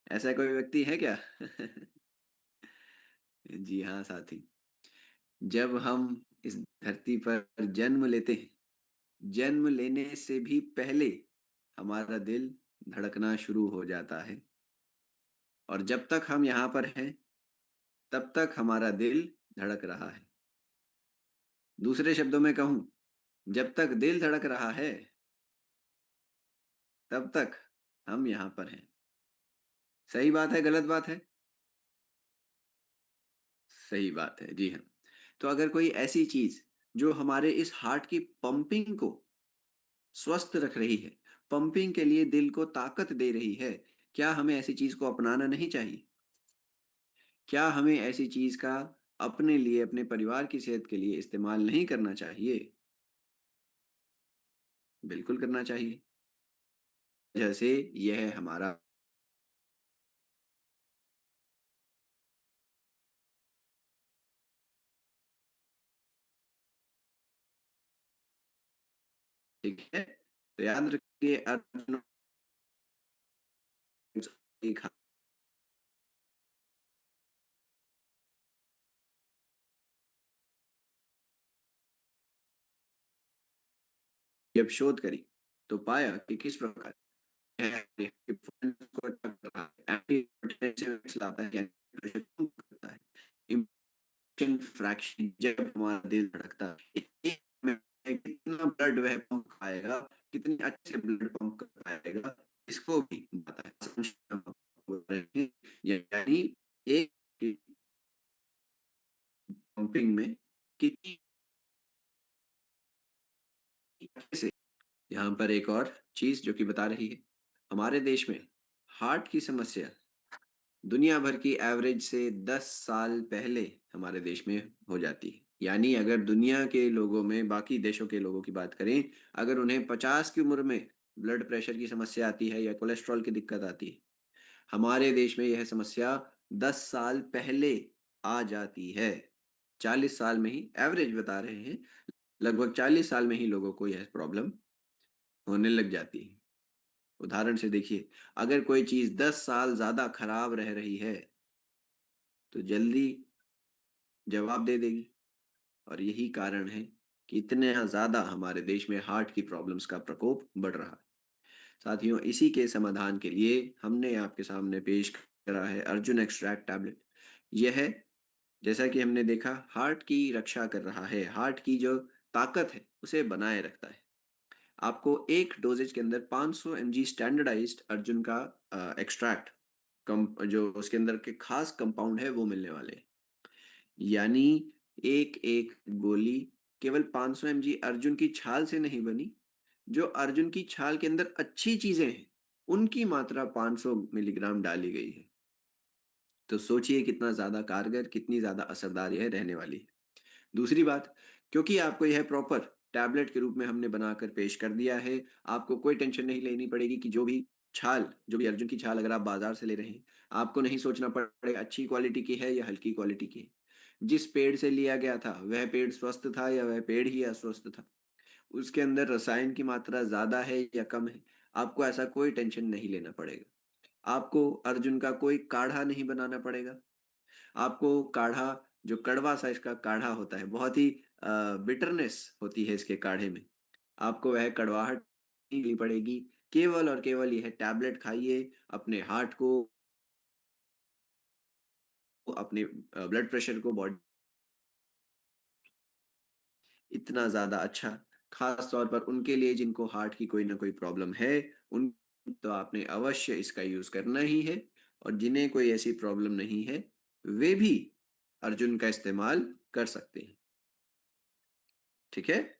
ऐसा कोई व्यक्ति है क्या? जी हाँ साथी। जब हम इस धरती पर जन्म लेते हैं, जन्म लेने से भी पहले हमारा दिल धड़कना शुरू हो जाता है। और जब तक हम यहाँ पर हैं, तब तक हमारा दिल धड़क रहा है। दूसरे शब्दों में कहूँ, जब तक दिल धड़क रहा है, तब तक हम यहाँ पर हैं। सही बात है, गलत बात है? सही बात है, जी हाँ। तो अगर कोई ऐसी चीज जो हमारे इस हार्ट की पंपिंग को स्वस्थ रख रही है, पंपिंग के लिए दिल को ताकत दे रही है, क्या हमें ऐसी चीज को अपनाना नहीं चाहिए? क्या हमें ऐसी चीज का अपने लिए, अपने परिवार की सेहत के लिए इस्तेमाल नहीं करना चाहिए? बिल्कुल करना चाहिए। जैसे यह हमारा ठीक है। तो याद रखिए, अर्जुन एक जब शोध करी तो पाया कि किस प्रकार को अच्छा कर रहा है, एंटी लाता है, यानी प्रेशर कम करता है, इम्पल्शन फ्रैक्शन जब हमारा दिल धड़कता है, एक मिनट में कितना ब्लड वह पंप खाएगा, कितनी अच्छे ब्लड पंप कर पाएगा, इसको भी बताता है। यानी एक पंपिंग में कितनी अच्छे से। यहाँ पर एक और चीज जो कि बता रही है, हमारे देश में हार्ट की समस्या दुनिया भर की एवरेज से 10 साल पहले हमारे देश में हो जाती है। यानी अगर दुनिया के लोगों में, बाकी देशों के लोगों की बात करें, अगर उन्हें 50 की उम्र में ब्लड प्रेशर की समस्या आती है या कोलेस्ट्रॉल की दिक्कत आती है, हमारे देश में यह समस्या 10 साल पहले आ जाती है। 40 साल में ही, एवरेज बता रहे हैं, लगभग 40 साल में ही लोगों को यह प्रॉब्लम होने लग जाती है। उदाहरण से देखिए, अगर कोई चीज 10 साल ज्यादा खराब रह रही है, तो जल्दी जवाब दे देगी। और यही कारण है कि इतने ज्यादा हमारे देश में हार्ट की प्रॉब्लम्स का प्रकोप बढ़ रहा है। साथियों, इसी के समाधान के लिए हमने आपके सामने पेश करा है अर्जुन एक्सट्रैक्ट टैबलेट। यह, जैसा कि हमने देखा, हार्ट की रक्षा कर रहा है, हार्ट की जो ताकत है उसे बनाए रखता है। आपको एक डोजेज के अंदर 500 mg स्टैंडर्डाइज्ड अर्जुन का एक्सट्रैक्ट, कम जो उसके अंदर के खास कंपाउंड है वो मिलने वाले हैं। यानी एक एक गोली केवल 500 mg अर्जुन की छाल से नहीं बनी। जो अर्जुन की छाल के अंदर अच्छी चीजें हैं, उनकी मात्रा 500 मिलीग्राम डाली गई है। तो सोचिए कितना ज्यादा कारगर, कितनी ज्यादा असरदार यह रहने वाली है। दूसरी बात, क्योंकि आपको यह प्रॉपर टैबलेट के रूप में हमने बनाकर पेश कर दिया है, आपको कोई टेंशन नहीं लेनी पड़ेगी कि जो भी अर्जुन की छाल अगर आप बाजार से ले रहे हैं, आपको नहीं सोचना पड़ेगा अच्छी क्वालिटी की है या हल्की क्वालिटी की है। जिस पेड़ से लिया गया था वह पेड़ स्वस्थ था या वह पेड़ ही अस्वस्थ था, उसके अंदर रसायन की मात्रा ज्यादा है या कम है, आपको ऐसा कोई टेंशन नहीं लेना पड़ेगा। आपको अर्जुन का कोई काढ़ा नहीं बनाना पड़ेगा। आपको काढ़ा, जो कड़वा सा इसका काढ़ा होता है, बहुत ही बिटरनेस होती है इसके काढ़े में, आपको वह कड़वाहट नहीं लेनी पड़ेगी। केवल और केवल यह टैबलेट खाइए, अपने हार्ट को, अपने ब्लड प्रेशर को, बॉडी, इतना ज्यादा अच्छा। खास तौर पर उनके लिए जिनको हार्ट की कोई ना कोई प्रॉब्लम है, उन, तो आपने अवश्य इसका यूज करना ही है। और जिन्हें कोई ऐसी प्रॉब्लम नहीं है, वे भी अर्जुन का इस्तेमाल कर सकते हैं। ठीक है।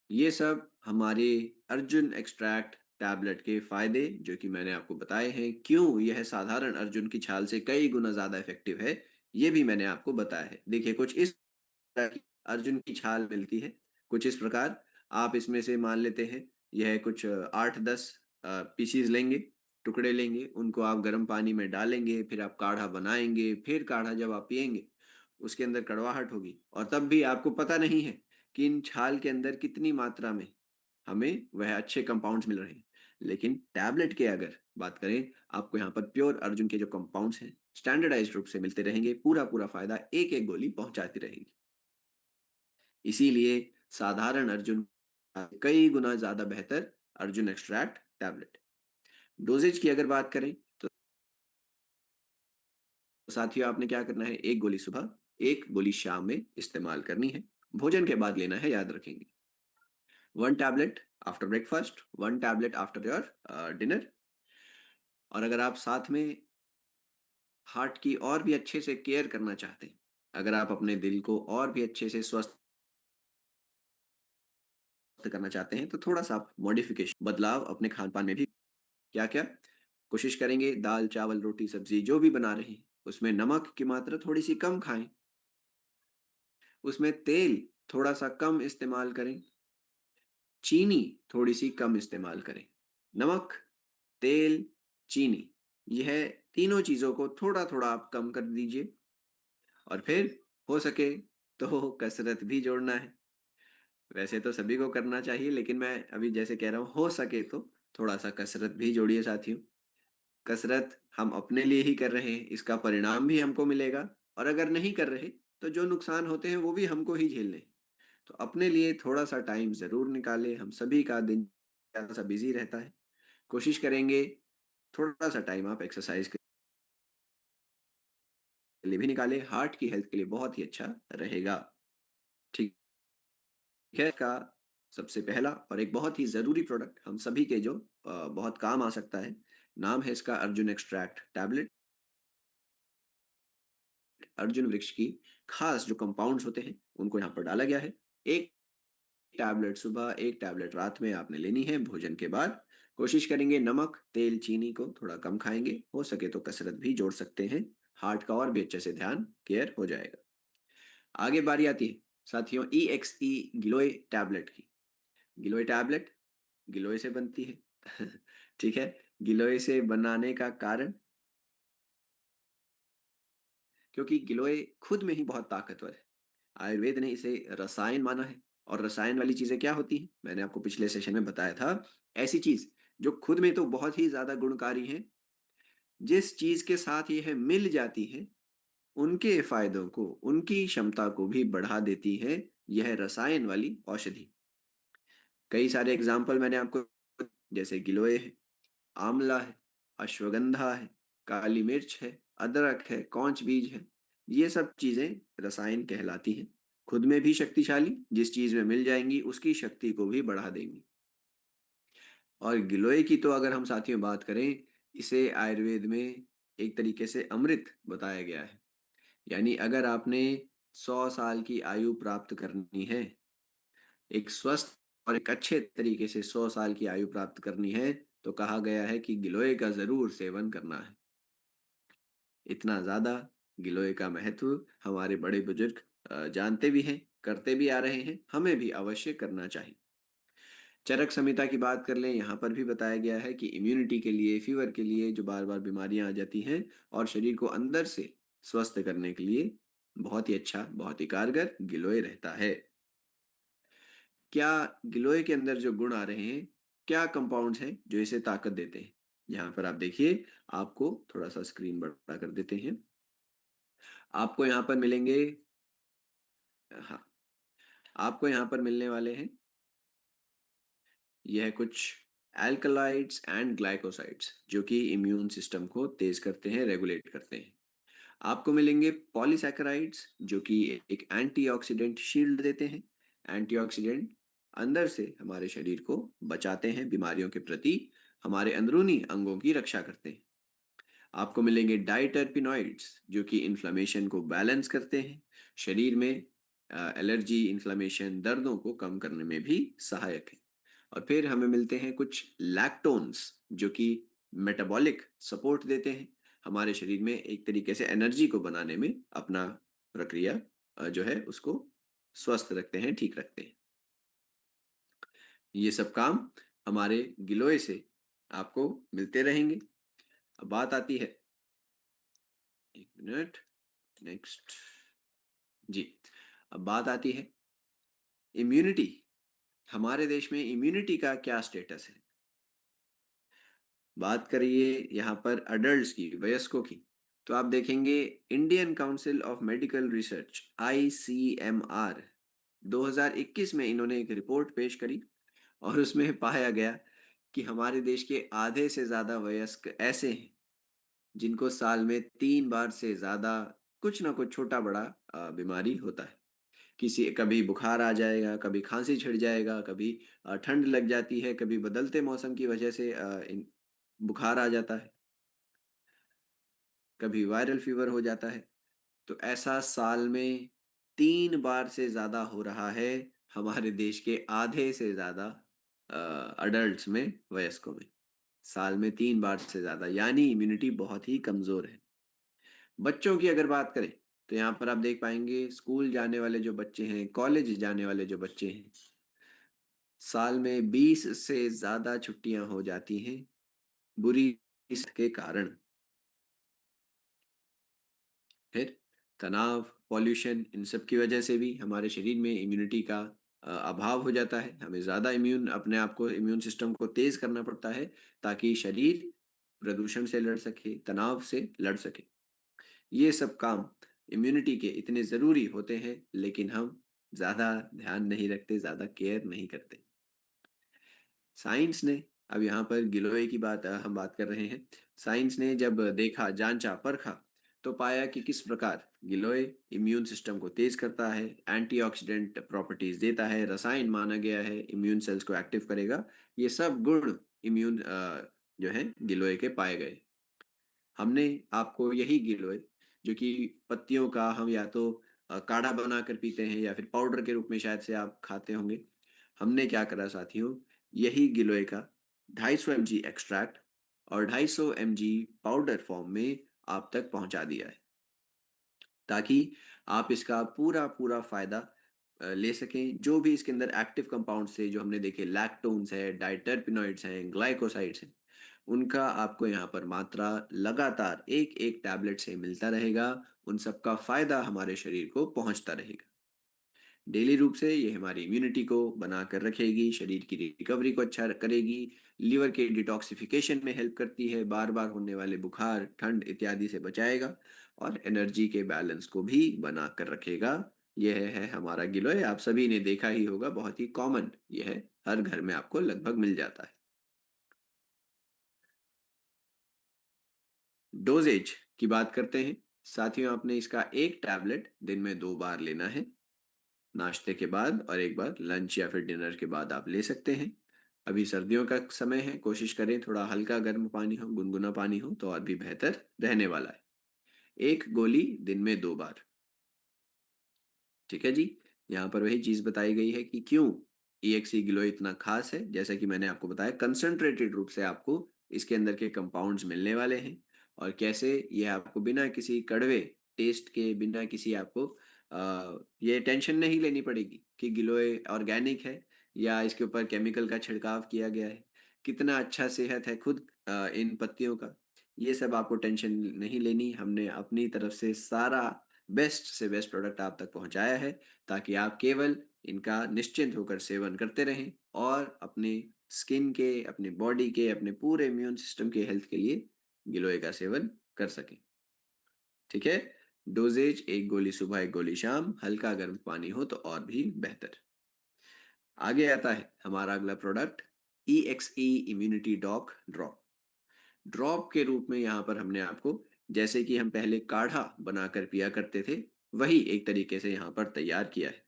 ये सब हमारे अर्जुन एक्सट्रैक्ट टैबलेट के फायदे, जो कि मैंने आपको बताए हैं, क्यों यह साधारण अर्जुन की छाल से कई गुना ज्यादा इफेक्टिव है, ये भी मैंने आपको बताया है। देखिए, कुछ इस तरह की अर्जुन की छाल मिलती है, कुछ इस प्रकार। आप इसमें से मान लेते हैं, यह कुछ 8-10 पीसीज लेंगे, टुकड़े लेंगे, उनको आप गर्म पानी में डालेंगे, फिर आप काढ़ा बनाएंगे, फिर काढ़ा जब आप पिएंगे, उसके अंदर कड़वाहट होगी, और तब भी आपको पता नहीं है कि इन छाल के अंदर कितनी मात्रा में हमें वह अच्छे कंपाउंड्स मिल रहे हैं। लेकिन टैबलेट के अगर बात करें, आपको यहाँ पर प्योर अर्जुन के जो कंपाउंड्स हैं स्टैंडर्डाइज्ड रूप से मिलते रहेंगे, पूरा पूरा फायदा एक एक गोली पहुंचाती रहेगी। इसीलिए साधारण अर्जुन कई गुना ज्यादा बेहतर अर्जुन एक्सट्रैक्ट टैबलेट। डोजेज की अगर बात करें तो साथियों, आपने क्या करना है, एक गोली सुबह, एक गोली शाम में इस्तेमाल करनी है। भोजन के बाद लेना है, याद रखेंगे। 1 tablet after breakfast, 1 tablet after your dinner. और अगर आप साथ में हार्ट की और भी अच्छे से केयर करना चाहते हैं, अगर आप अपने दिल को और भी अच्छे से स्वस्थ करना चाहते हैं, तो थोड़ा सा आप मॉडिफिकेशन, बदलाव अपने खान पान में भी। क्या क्या कोशिश करेंगे, दाल चावल रोटी सब्जी जो भी बना रहे हैं उसमें नमक की मात्रा थोड़ी सी कम खाएं, उसमें तेल थोड़ा सा कम इस्तेमाल करें, चीनी थोड़ी सी कम इस्तेमाल करें। नमक, तेल, चीनी, यह तीनों चीजों को थोड़ा थोड़ा आप कम कर दीजिए। और फिर हो सके तो कसरत भी जोड़ना है। वैसे तो सभी को करना चाहिए, लेकिन मैं अभी जैसे कह रहा हूँ, हो सके तो थोड़ा सा कसरत भी जोड़िए साथियों। कसरत हम अपने लिए ही कर रहे हैं, इसका परिणाम भी हमको मिलेगा। और अगर नहीं कर रहे तो जो नुकसान होते हैं वो भी हमको ही झेलने हैं। तो अपने लिए थोड़ा सा टाइम जरूर निकालें। हम सभी का दिन थोड़ा सा बिजी रहता है, कोशिश करेंगे थोड़ा सा टाइम आप एक्सरसाइज के लिए भी निकालें, हार्ट की हेल्थ के लिए बहुत ही अच्छा रहेगा। ठीक है। का सबसे पहला और एक बहुत ही जरूरी प्रोडक्ट हम सभी के जो बहुत काम आ सकता है, नाम है इसका अर्जुन एक्सट्रैक्ट टैबलेट। अर्जुन वृक्ष की खास जो कंपाउंड्स होते हैं उनको यहाँ पर डाला गया है। एक टैबलेट सुबह, एक टैबलेट रात में आपने लेनी है भोजन के बाद। कोशिश करेंगे नमक तेल चीनी को थोड़ा कम खाएंगे, हो सके तो कसरत भी जोड़ सकते हैं। हार्ट का और भी अच्छे से ध्यान केयर हो जाएगा। आगे बारी आती है साथियों EXE गिलोय टैबलेट की। गिलोय टैबलेट गिलोय से बनती है। ठीक है। गिलोय से बनाने का कारण, क्योंकि गिलोय खुद में ही बहुत ताकतवर है। आयुर्वेद ने इसे रसायन माना है। और रसायन वाली चीजें क्या होती हैं, मैंने आपको पिछले सेशन में बताया था। ऐसी चीज जो खुद में तो बहुत ही ज्यादा गुणकारी है, जिस चीज के साथ यह मिल जाती है उनके फायदों को, उनकी क्षमता को भी बढ़ा देती है यह रसायन वाली औषधि। कई सारे एग्जाम्पल मैंने आपको, जैसे गिलोय है, आंवला है, अश्वगंधा है, काली मिर्च है, अदरक है, कौंच बीज है, ये सब चीजें रसायन कहलाती हैं। खुद में भी शक्तिशाली, जिस चीज में मिल जाएंगी उसकी शक्ति को भी बढ़ा देंगी। और गिलोय की तो अगर हम साथियों बात करें, इसे आयुर्वेद में एक तरीके से अमृत बताया गया है। यानी अगर आपने 100 साल की आयु प्राप्त करनी है, एक स्वस्थ और एक अच्छे तरीके से 100 साल की आयु प्राप्त करनी है, तो कहा गया है कि गिलोय का जरूर सेवन करना है। इतना ज्यादा गिलोय का महत्व हमारे बड़े बुजुर्ग जानते भी हैं, करते भी आ रहे हैं, हमें भी अवश्य करना चाहिए। चरक संहिता की बात कर लें, यहाँ पर भी बताया गया है कि इम्यूनिटी के लिए, फीवर के लिए, जो बार बार बीमारियां आ जाती हैं और शरीर को अंदर से स्वस्थ करने के लिए बहुत ही अच्छा, बहुत ही कारगर गिलोय रहता है। क्या गिलोय के अंदर जो गुण आ रहे हैं, क्या कंपाउंड्स हैं जो इसे ताकत देते हैं, यहाँ पर आप देखिए। आपको थोड़ा सा स्क्रीन बड़ा कर देते हैं। आपको यहाँ पर मिलेंगे, हाँ, आपको यहाँ पर मिलने वाले हैं यह कुछ एल्कलाइड्स एंड ग्लाइकोसाइड्स जो कि इम्यून सिस्टम को तेज करते हैं, रेगुलेट करते हैं। आपको मिलेंगे पॉलीसैकेराइड्स जो कि एक एंटीऑक्सीडेंट शील्ड देते हैं। एंटीऑक्सीडेंट अंदर से हमारे शरीर को बचाते हैं बीमारियों के प्रति, हमारे अंदरूनी अंगों की रक्षा करते हैं। आपको मिलेंगे डाइटरपिनॉइड्स जो कि इन्फ्लेमेशन को बैलेंस करते हैं, शरीर में एलर्जी, इन्फ्लेमेशन, दर्दों को कम करने में भी सहायक है। और फिर हमें मिलते हैं कुछ लैक्टोन्स जो कि मेटाबॉलिक सपोर्ट देते हैं, हमारे शरीर में एक तरीके से एनर्जी को बनाने में अपना प्रक्रिया जो है उसको स्वस्थ रखते हैं, ठीक रखते हैं। ये सब काम हमारे गिलोय से आपको मिलते रहेंगे। अब बात आती है, एक मिनट, नेक्स्ट, जी, अब बात आती है इम्यूनिटी। हमारे देश में इम्यूनिटी का क्या स्टेटस है। बात करिए यहाँ पर अडल्ट्स की, वयस्कों की, तो आप देखेंगे Indian council of medical research ICMR 2021 में इन्होंने एक रिपोर्ट पेश करी और उसमें पाया गया कि हमारे देश के आधे से ज़्यादा वयस्क ऐसे हैं जिनको साल में 3 बार से ज़्यादा कुछ ना कुछ छोटा बड़ा बीमारी होता है। किसी कभी बुखार आ जाएगा, कभी खांसी छिड़ जाएगा, कभी ठंड लग जाती है, कभी बदलते मौसम की वजह से बुखार आ जाता है, कभी वायरल फीवर हो जाता है। तो ऐसा साल में 3 बार से ज़्यादा हो रहा है हमारे देश के आधे से ज़्यादा अडल्ट्स में, वयस्कों में। साल में 3 बार से ज़्यादा, यानी इम्यूनिटी बहुत ही कमज़ोर है। बच्चों की अगर बात करें तो यहाँ पर आप देख पाएंगे स्कूल जाने वाले जो बच्चे हैं, कॉलेज जाने वाले जो बच्चे हैं, साल में 20 से ज़्यादा छुट्टियां हो जाती हैं बुरी के कारण। फिर तनाव, पॉल्यूशन, इन सब की वजह से भी हमारे शरीर में इम्यूनिटी का अभाव हो जाता है। हमें ज़्यादा अपने आप को, इम्यून सिस्टम को तेज़ करना पड़ता है ताकि शरीर प्रदूषण से लड़ सके, तनाव से लड़ सके। ये सब काम इम्यूनिटी के इतने ज़रूरी होते हैं, लेकिन हम ज़्यादा ध्यान नहीं रखते, ज़्यादा केयर नहीं करते। साइंस ने, अब यहाँ पर गिलोय की बात हम बात कर रहे हैं। साइंस ने जब देखा, जांचा, परखा, तो पाया कि किस प्रकार गिलोय इम्यून सिस्टम को तेज करता है, एंटीऑक्सीडेंट प्रॉपर्टीज देता है, रसायन माना गया है, इम्यून सेल्स को एक्टिव करेगा। ये सब गुण इम्यून जो है गिलोय के पाए गए। हमने आपको यही गिलोय, जो कि पत्तियों का हम या तो काढ़ा बनाकर पीते हैं या फिर पाउडर के रूप में शायद से आप खाते होंगे, हमने क्या करा साथियों, यही गिलोय का 250 mg एक्सट्रैक्ट और 250 mg पाउडर फॉर्म में आप तक पहुंचा दिया है, ताकि आप इसका पूरा पूरा फायदा ले सकें। जो भी इसके अंदर एक्टिव कंपाउंड्स थे जो हमने देखे, लैक्टोन्स है, डाइटरपिनॉइड्स हैं, ग्लाइकोसाइड्स हैं, उनका आपको यहाँ पर मात्रा लगातार एक एक टैबलेट से मिलता रहेगा। उन सब का फायदा हमारे शरीर को पहुंचता रहेगा। डेली रूप से ये हमारी इम्यूनिटी को बनाकर रखेगी, शरीर की रिकवरी को अच्छा करेगी, लीवर के डिटॉक्सिफिकेशन में हेल्प करती है, बार बार होने वाले बुखार, ठंड इत्यादि से बचाएगा और एनर्जी के बैलेंस को भी बना कर रखेगा। यह है हमारा गिलोय। आप सभी ने देखा ही होगा, बहुत ही कॉमन यह है, हर घर में आपको लगभग मिल जाता है। डोजेज की बात करते हैं साथियों, आपने इसका एक टैबलेट दिन में 2 बार लेना है। नाश्ते के बाद और एक बार लंच या फिर डिनर के बाद आप ले सकते हैं। अभी सर्दियों का समय है, कोशिश करें थोड़ा हल्का गर्म पानी हो, गुनगुना पानी हो तो और भी बेहतर रहने वाला है। एक गोली दिन में 2 बार। ठीक है जी। यहाँ पर वही चीज बताई गई है कि क्यों EXE ग्लो इतना खास है। जैसा कि मैंने आपको बताया, कंसंट्रेटेड रूप से आपको इसके अंदर के कंपाउंड्स मिलने वाले हैं और कैसे ये आपको बिना किसी कड़वे टेस्ट के, बिना किसी आपको ये टेंशन नहीं लेनी पड़ेगी कि गिलोय ऑर्गेनिक है या इसके ऊपर केमिकल का छिड़काव किया गया है, कितना अच्छा सेहत है खुद इन पत्तियों का। ये सब आपको टेंशन नहीं लेनी। हमने अपनी तरफ से सारा बेस्ट से बेस्ट प्रोडक्ट आप तक पहुंचाया है, ताकि आप केवल इनका निश्चिंत होकर सेवन करते रहें और अपने स्किन के, अपने बॉडी के, अपने पूरे इम्यून सिस्टम के हेल्थ के लिए गिलोय का सेवन कर सकें। ठीक है। डोजेज एक गोली सुबह, एक गोली शाम, हल्का गर्म पानी हो तो और भी बेहतर। आगे आता है हमारा अगला product, EXE immunity doc drop. Drop के रूप में यहाँ पर हमने आपको, जैसे कि हम पहले काढ़ा बनाकर पिया करते थे, वही एक तरीके से यहाँ पर तैयार किया है।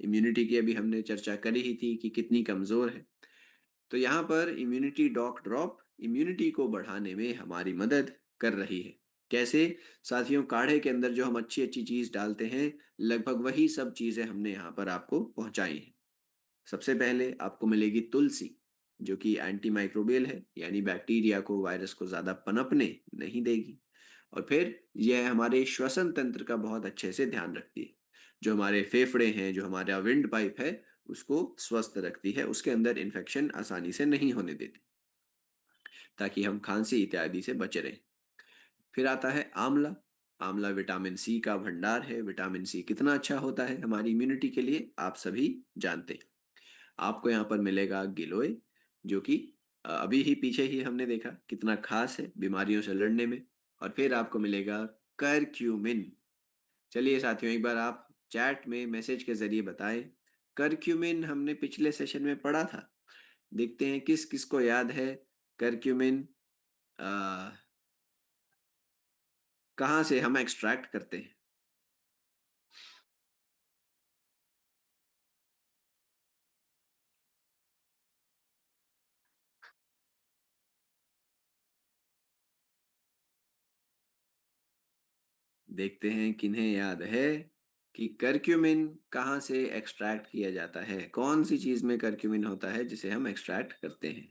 इम्यूनिटी की अभी हमने चर्चा करी ही थी कि कितनी कमजोर है। तो यहाँ पर इम्यूनिटी डॉक ड्रॉप इम्यूनिटी को बढ़ाने में हमारी मदद कर रही है। कैसे साथियों, काढ़े के अंदर जो हम अच्छी अच्छी चीज डालते हैं, लगभग वही सब चीजें हमने यहाँ पर आपको पहुंचाई हैं। सबसे पहले आपको मिलेगी तुलसी, जो कि एंटी माइक्रोबियल है, यानी बैक्टीरिया को, वायरस को ज्यादा पनपने नहीं देगी। और फिर यह हमारे श्वसन तंत्र का बहुत अच्छे से ध्यान रखती है। जो हमारे फेफड़े हैं, जो हमारा विंड पाइप है, उसको स्वस्थ रखती है, उसके अंदर इन्फेक्शन आसानी से नहीं होने देती, ताकि हम खांसी इत्यादि से बचे रहें। फिर आता है आंवला। आंवला विटामिन सी का भंडार है। विटामिन सी कितना अच्छा होता है हमारी इम्यूनिटी के लिए, आप सभी जानते हैं। आपको यहाँ पर मिलेगा गिलोय, जो कि अभी ही पीछे ही हमने देखा कितना खास है बीमारियों से लड़ने में। और फिर आपको मिलेगा करक्यूमिन। चलिए साथियों, एक बार आप चैट में मैसेज के जरिए बताएं, करक्यूमिन हमने पिछले सेशन में पढ़ा था। देखते हैं किस किस को याद है करक्यूमिन कहाँ से हम एक्सट्रैक्ट करते हैं। देखते हैं किन्हें याद है कि करक्यूमिन कहाँ से एक्सट्रैक्ट किया जाता है, कौन सी चीज में करक्यूमिन होता है जिसे हम एक्सट्रैक्ट करते हैं।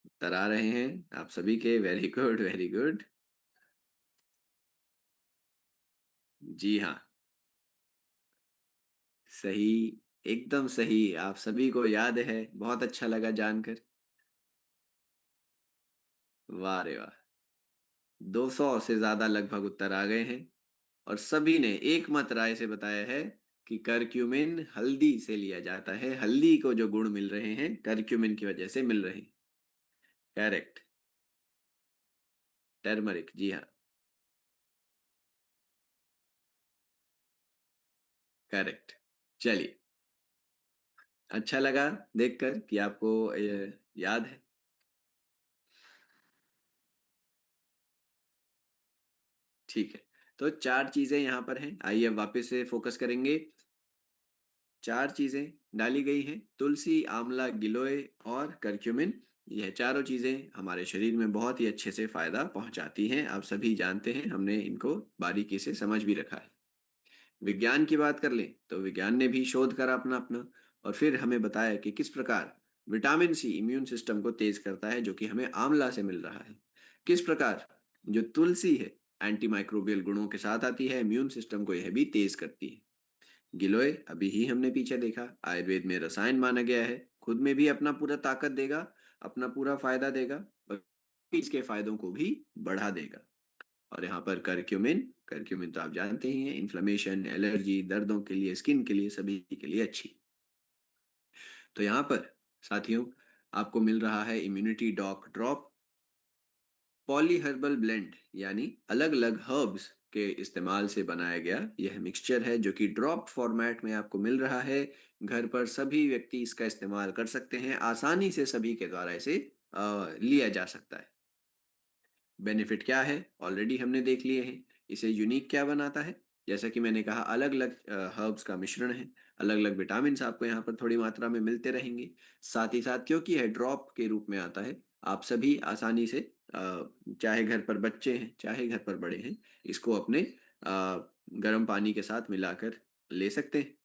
उत्तर आ रहे हैं आप सभी के, वेरी गुड वेरी गुड। जी हाँ, सही, एकदम सही, आप सभी को याद है, बहुत अच्छा लगा जानकर। वाह रे वाह, 200 से ज्यादा लगभग उत्तर आ गए हैं। और सभी ने एक मत राय से बताया है कि करक्यूमिन हल्दी से लिया जाता है, हल्दी को जो गुण मिल रहे हैं करक्यूमिन की वजह से मिल रहे हैं। करेक्ट। टर्मरिक, जी हाँ। करेक्ट। चलिए, अच्छा लगा देखकर कि आपको ये याद है। ठीक है, तो चार चीजें यहाँ पर हैं, आइए अब वापस से फोकस करेंगे। चार चीजें डाली गई हैं, तुलसी, आंवला, गिलोय और करक्यूमिन। यह चारों चीजें हमारे शरीर में बहुत ही अच्छे से फायदा पहुंचाती हैं, आप सभी जानते हैं, हमने इनको बारीकी से समझ भी रखा है। विज्ञान की बात कर लें तो विज्ञान ने भी शोध करा अपना अपना, और फिर हमें बताया कि किस प्रकार विटामिन सी इम्यून सिस्टम को तेज करता है, जो कि हमें आंवला से मिल रहा है। किस प्रकार जो तुलसी है एंटी माइक्रोबियल गुणों के साथ आती है, इम्यून सिस्टम को यह भी तेज करती है। गिलोय अभी ही हमने पीछे देखा, आयुर्वेद में रसायन माना गया है, खुद में भी अपना पूरा ताकत देगा, अपना पूरा फायदा देगा, और इसके फायदों को भी बढ़ा देगा। और यहाँ पर करक्यूमिन, करक्यूमिन तो आप जानते ही हैं, इन्फ्लेमेशन, एलर्जी, दर्दों के लिए, स्किन के लिए, सभी के लिए अच्छी। तो यहाँ पर साथियों आपको मिल रहा है immunity doc drop, poly herbal blend, यानी अलग अलग हर्ब्स के इस्तेमाल से बनाया गया यह मिक्सचर है, जो कि ड्रॉप फॉर्मेट में आपको मिल रहा है। घर पर सभी व्यक्ति इसका इस्तेमाल कर सकते हैं, आसानी से सभी के द्वारा इसे लिया जा सकता है। बेनिफिट क्या है ऑलरेडी हमने देख लिए हैं। इसे यूनिक क्या बनाता है, जैसा कि मैंने कहा, अलग अलग हर्ब्स का मिश्रण है, अलग अलग विटामिन आपको यहाँ पर थोड़ी मात्रा में मिलते रहेंगे। साथ ही साथ क्योंकि यह ड्रॉप के रूप में आता है, आप सभी आसानी से चाहे घर पर बच्चे हैं चाहे घर पर बड़े हैं, इसको अपने गर्म पानी के साथ मिलाकर ले सकते हैं।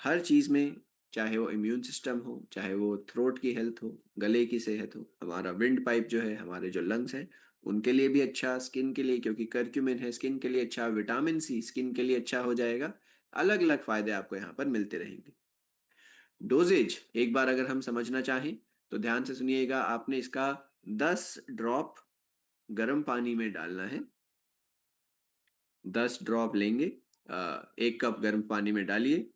हर चीज में, चाहे वो इम्यून सिस्टम हो, चाहे वो थ्रोट की हेल्थ हो, गले की सेहत हो, हमारा विंड पाइप जो है, हमारे जो लंग्स हैं, उनके लिए भी अच्छा, स्किन के लिए क्योंकि करक्यूमिन है स्किन के लिए अच्छा, विटामिन सी स्किन के लिए अच्छा हो जाएगा। अलग अलग फायदे आपको यहाँ पर मिलते रहेंगे। डोजेज एक बार अगर हम समझना चाहें तो ध्यान से सुनिएगा, आपने इसका 10 ड्रॉप गर्म पानी में डालना है। 10 ड्रॉप लेंगे, 1 कप गर्म पानी में डालिए,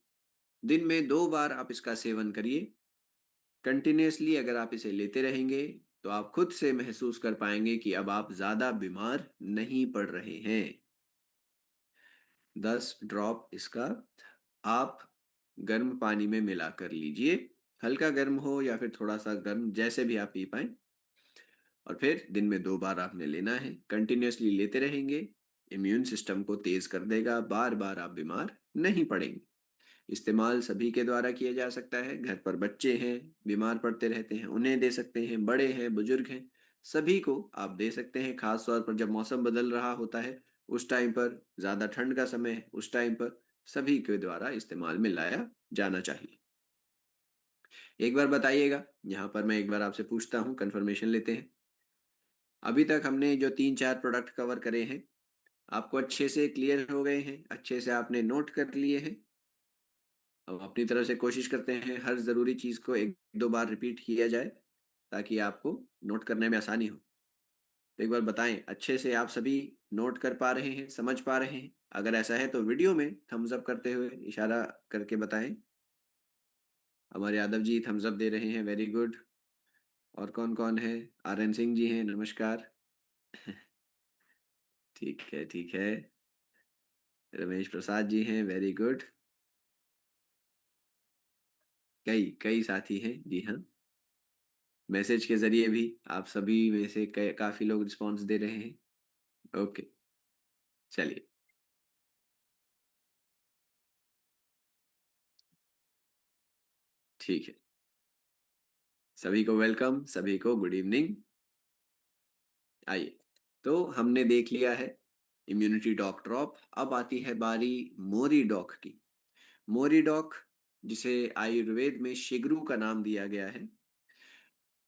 दिन में 2 बार आप इसका सेवन करिए। कंटिन्यूअसली अगर आप इसे लेते रहेंगे तो आप खुद से महसूस कर पाएंगे कि अब आप ज्यादा बीमार नहीं पड़ रहे हैं। 10 ड्रॉप इसका आप गर्म पानी में मिला कर लीजिए, हल्का गर्म हो या फिर थोड़ा सा गर्म, जैसे भी आप पी पाए। और फिर दिन में 2 बार आपने लेना है, कंटिन्यूअसली लेते रहेंगे, इम्यून सिस्टम को तेज कर देगा, बार बार आप बीमार नहीं पड़ेंगे। इस्तेमाल सभी के द्वारा किया जा सकता है, घर पर बच्चे हैं बीमार पड़ते रहते हैं उन्हें दे सकते हैं, बड़े हैं बुजुर्ग हैं, सभी को आप दे सकते हैं। खास तौर पर जब मौसम बदल रहा होता है, उस टाइम पर, ज्यादा ठंड का समय है उस टाइम पर, सभी के द्वारा इस्तेमाल में लाया जाना चाहिए। एक बार बताइएगा, यहाँ पर मैं एक बार आपसे पूछता हूँ, कंफर्मेशन लेते हैं। अभी तक हमने जो 3-4 प्रोडक्ट कवर करे हैं, आपको अच्छे से क्लियर हो गए हैं, अच्छे से आपने नोट कर लिए हैं। अब अपनी तरफ से कोशिश करते हैं हर जरूरी चीज को 1-2 बार रिपीट किया जाए, ताकि आपको नोट करने में आसानी हो। तो एक बार बताएं, अच्छे से आप सभी नोट कर पा रहे हैं, समझ पा रहे हैं? अगर ऐसा है तो वीडियो में थम्स अप करते हुए इशारा करके बताएं। अमर यादव जी थम्स अप दे रहे हैं, वेरी गुड। और कौन कौन है? आर एन सिंह जी हैं, नमस्कार। ठीक है, ठीक है। रमेश प्रसाद जी हैं, वेरी गुड। कई कई साथी हैं, जी हाँ। मैसेज के जरिए भी आप सभी में से काफी लोग रिस्पांस दे रहे हैं। ओके, चलिए। ठीक है, सभी को वेलकम, सभी को गुड इवनिंग। आइए, तो हमने देख लिया है इम्यूनिटी डॉक ड्रॉप। अब आती है बारी मोरी डॉक की। मोरी डॉक, जिसे आयुर्वेद में शिगरू का नाम दिया गया है,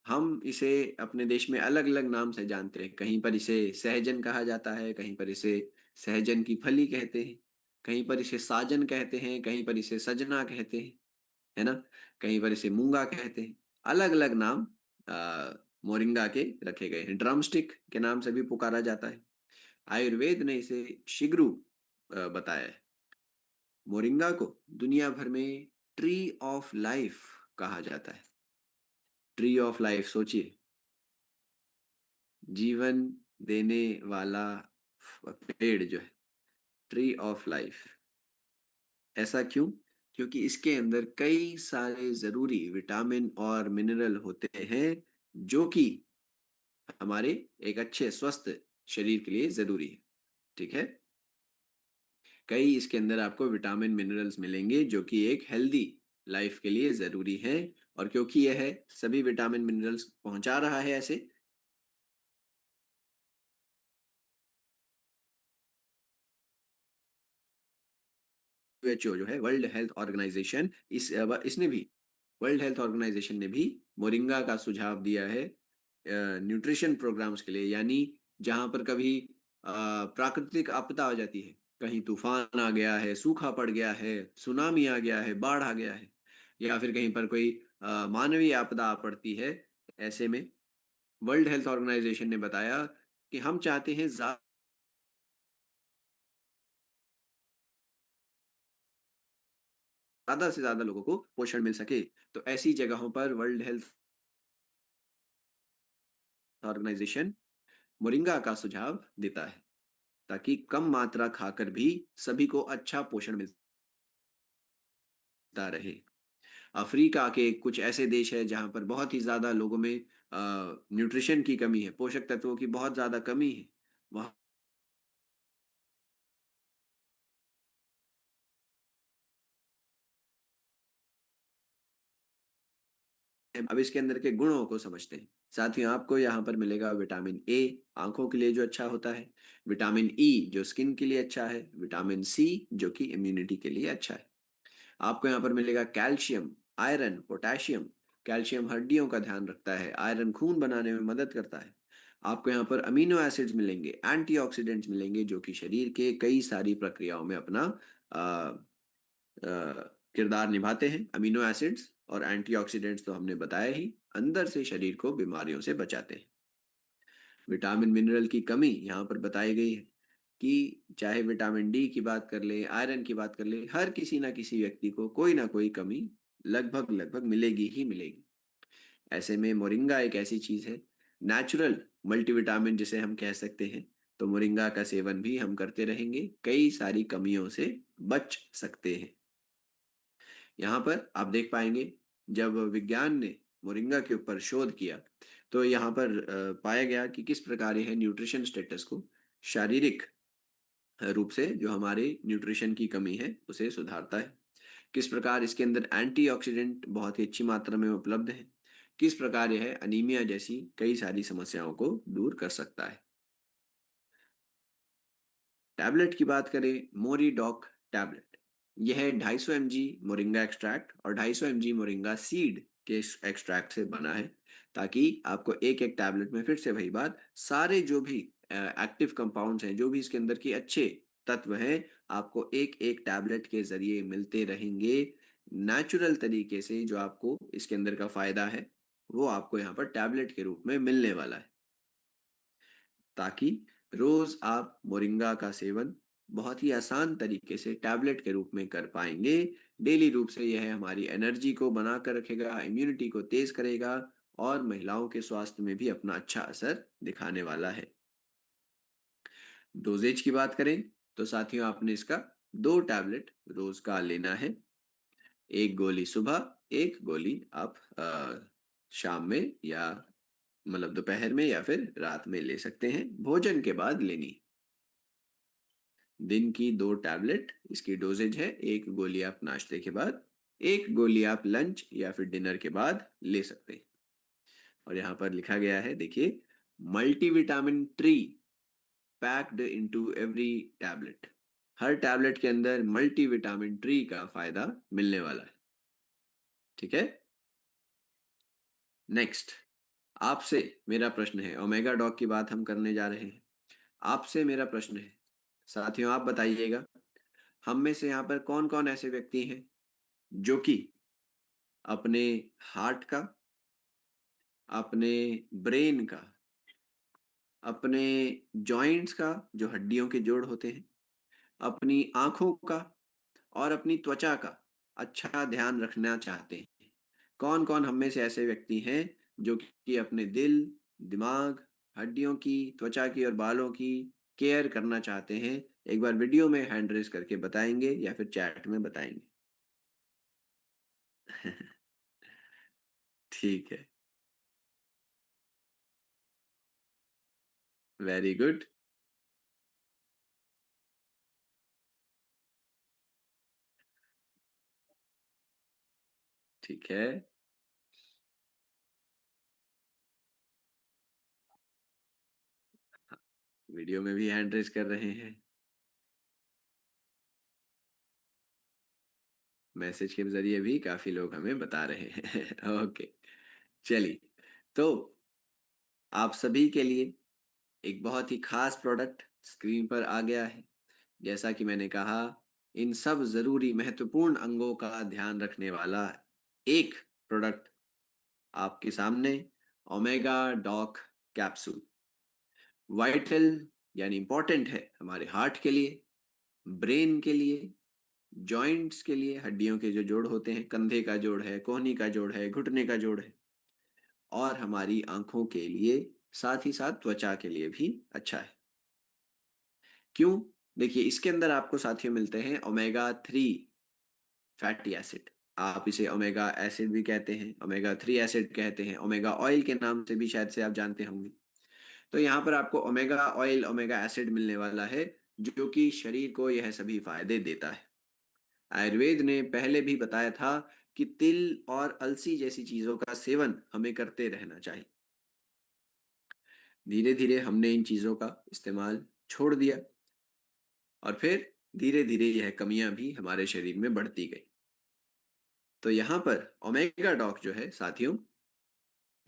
हम इसे अपने देश में अलग अलग नाम से जानते हैं। कहीं पर इसे सहजन कहा जाता है, कहीं पर इसे सहजन की फली कहते हैं, कहीं पर इसे साजन कहते हैं, कहीं पर इसे सजना कहते हैं, है ना? कहीं पर इसे मूंगा कहते हैं। अलग अलग नाम आ, मोरिंगा के रखे गए हैं। ड्रम स्टिक के नाम से भी पुकारा जाता है। आयुर्वेद ने इसे शिगरू बताया है। मोरिंगा को दुनिया भर में ट्री ऑफ लाइफ कहा जाता है। ट्री ऑफ लाइफ, सोचिए, जीवन देने वाला पेड़ जो है, ट्री ऑफ लाइफ। ऐसा क्यों? क्योंकि इसके अंदर कई सारे जरूरी विटामिन और मिनरल होते हैं, जो कि हमारे एक अच्छे स्वस्थ शरीर के लिए जरूरी है। ठीक है? कई इसके अंदर आपको विटामिन मिनरल्स मिलेंगे जो कि एक हेल्दी लाइफ के लिए जरूरी है। और क्योंकि यह है सभी विटामिन मिनरल्स पहुंचा रहा है, ऐसे WHO जो है, वर्ल्ड हेल्थ ऑर्गेनाइजेशन, इसने भी, वर्ल्ड हेल्थ ऑर्गेनाइजेशन ने भी मोरिंगा का सुझाव दिया है न्यूट्रिशन प्रोग्राम्स के लिए। यानी जहां पर कभी प्राकृतिक आपदा आ जाती है, कहीं तूफान आ गया है, सूखा पड़ गया है, सुनामी आ गया है, बाढ़ आ गया है, या फिर कहीं पर कोई मानवीय आपदा आ पड़ती है, ऐसे में वर्ल्ड हेल्थ ऑर्गेनाइजेशन ने बताया कि हम चाहते हैं ज्यादा से ज्यादा लोगों को पोषण मिल सके। तो ऐसी जगहों पर वर्ल्ड हेल्थ ऑर्गेनाइजेशन मोरिंगा का सुझाव देता है, ताकि कम मात्रा खाकर भी सभी को अच्छा पोषण मिलता रहे। अफ्रीका के कुछ ऐसे देश है जहां पर बहुत ही ज्यादा लोगों में न्यूट्रिशन की कमी है, पोषक तत्वों की बहुत ज्यादा कमी है। वहां अब इसके अंदर के गुणों को समझते हैं। साथ ही आपको यहाँ पर मिलेगा विटामिन ए, आंखों के लिए जो अच्छा होता है। विटामिन ई, जो स्किन के लिए अच्छा है। विटामिन सी, जो कि इम्यूनिटी के लिए अच्छा है। आपको यहाँ पर मिलेगा कैल्शियम, आयरन, पोटेशियम। कैल्शियम हड्डियों का ध्यान रखता है, आयरन खून बनाने में मदद करता है। आपको यहाँ पर अमीनो एसिड्स मिलेंगे, एंटीऑक्सीडेंट्स मिलेंगे, जो कि शरीर के कई सारी प्रक्रियाओं में अपना किरदार निभाते हैं। अमीनो एसिड्स और एंटीऑक्सीडेंट्स तो हमने बताया ही, अंदर से शरीर को बीमारियों से बचाते हैं। विटामिन मिनरल की कमी यहाँ पर बताई गई है कि चाहे विटामिन डी की बात कर ले, आयरन की बात कर ले, हर किसी ना किसी व्यक्ति को कोई ना कोई कमी लगभग लगभग मिलेगी ही मिलेगी। ऐसे में मोरिंगा एक ऐसी चीज है, नेचुरल मल्टीविटामिन जिसे हम कह सकते हैं। तो मोरिंगा का सेवन भी हम करते रहेंगे, कई सारी कमियों से बच सकते हैं। यहाँ पर आप देख पाएंगे, जब विज्ञान ने मोरिंगा के ऊपर शोध किया, तो यहाँ पर पाया गया कि किस प्रकार यह न्यूट्रिशन स्टेटस को शारीरिक रूप से, जो हमारे न्यूट्रिशन की कमी है, उसे सुधारता है। किस प्रकार इसके अंदर एंटीऑक्सीडेंट बहुत ही अच्छी मात्रा में उपलब्ध है। किस प्रकार यह अनीमिया जैसी कई सारी समस्याओं को दूर कर सकता है। टैबलेट की बात करें, मोरीडॉक टैबलेट, यह 250 mg मोरिंगा एक्सट्रैक्ट और 250 mg मोरिंगा सीड के एक्सट्रैक्ट से बना है, ताकि आपको एक एक टैबलेट में, फिर से वही बात, सारे जो भी एक्टिव कंपाउंड्स हैं, जो भी इसके अंदर के अच्छे तत्व हैं, आपको एक एक टैबलेट के जरिए मिलते रहेंगे। नेचुरल तरीके से जो आपको इसके अंदर का फायदा है, वो आपको यहाँ पर टैबलेट के रूप में मिलने वाला है। ताकि रोज आप मोरिंगा का सेवन बहुत ही आसान तरीके से टैबलेट के रूप में कर पाएंगे। डेली रूप से यह हमारी एनर्जी को बना कर रखेगा, इम्यूनिटी को तेज करेगा और महिलाओं के स्वास्थ्य में भी अपना अच्छा असर दिखाने वाला है। डोजेज की बात करें तो साथियों आपने इसका 2 टैबलेट रोज का लेना है। एक गोली सुबह, एक गोली आप शाम में या मतलब दोपहर में या फिर रात में ले सकते हैं, भोजन के बाद लेनी। दिन की 2 टैबलेट इसकी डोजेज है। एक गोली आप नाश्ते के बाद, एक गोली आप लंच या फिर डिनर के बाद ले सकते हैं। और यहाँ पर लिखा गया है, देखिए, multivitamin three packed into every tablet. हर टैबलेट के अंदर मल्टीविटामिन ट्री का फायदा मिलने वाला है। ठीक है। नेक्स्ट, आपसे मेरा प्रश्न है, ओमेगा डॉग की बात हम करने जा रहे हैं। आपसे मेरा प्रश्न है, साथियों आप बताइएगा, हम में से यहाँ पर कौन कौन ऐसे व्यक्ति हैं जो कि अपने हार्ट का, अपने ब्रेन का, अपने जॉइंट्स का जो हड्डियों के जोड़ होते हैं, अपनी आंखों का और अपनी त्वचा का अच्छा ध्यान रखना चाहते हैं। कौन कौन हम में से ऐसे व्यक्ति हैं जो कि अपने दिल, दिमाग, हड्डियों की, त्वचा की और बालों की केयर करना चाहते हैं? एक बार वीडियो में हैंड रेस करके बताएंगे या फिर चैट में बताएंगे। ठीक है। Very good. ठीक है। वीडियो में भी हैंड रेस कर रहे हैं, मैसेज के जरिए भी काफी लोग हमें बता रहे हैं। ओके, चलिए। तो आप सभी के लिए एक बहुत ही खास प्रोडक्ट स्क्रीन पर आ गया है। जैसा कि मैंने कहा, इन सब जरूरी महत्वपूर्ण अंगों का ध्यान रखने वाला एक प्रोडक्ट आपके सामने, ओमेगा डॉक कैप्सूल। वाइटल यानी इंपॉर्टेंट है हमारे हार्ट के लिए, ब्रेन के लिए, जॉइंट्स के लिए, हड्डियों के जो जोड़ होते हैं, कंधे का जोड़ है, कोहनी का जोड़ है, घुटने का जोड़ है, और हमारी आंखों के लिए, साथ ही साथ त्वचा के लिए भी अच्छा है। क्यों? देखिए, इसके अंदर आपको साथियों मिलते हैं ओमेगा 3 फैटी एसिड। आप इसे ओमेगा एसिड भी कहते हैं, ओमेगा 3 एसिड कहते हैं, ओमेगा ऑयल के नाम से भी शायद से आप जानते होंगे। तो यहाँ पर आपको ओमेगा ऑयल, ओमेगा एसिड मिलने वाला है, जो कि शरीर को यह सभी फायदे देता है। आयुर्वेद ने पहले भी बताया था कि तिल और अलसी जैसी चीजों का सेवन हमें करते रहना चाहिए। धीरे धीरे हमने इन चीजों का इस्तेमाल छोड़ दिया और फिर धीरे धीरे यह कमियां भी हमारे शरीर में बढ़ती गई। तो यहाँ पर ओमेगा डॉक जो है साथियों,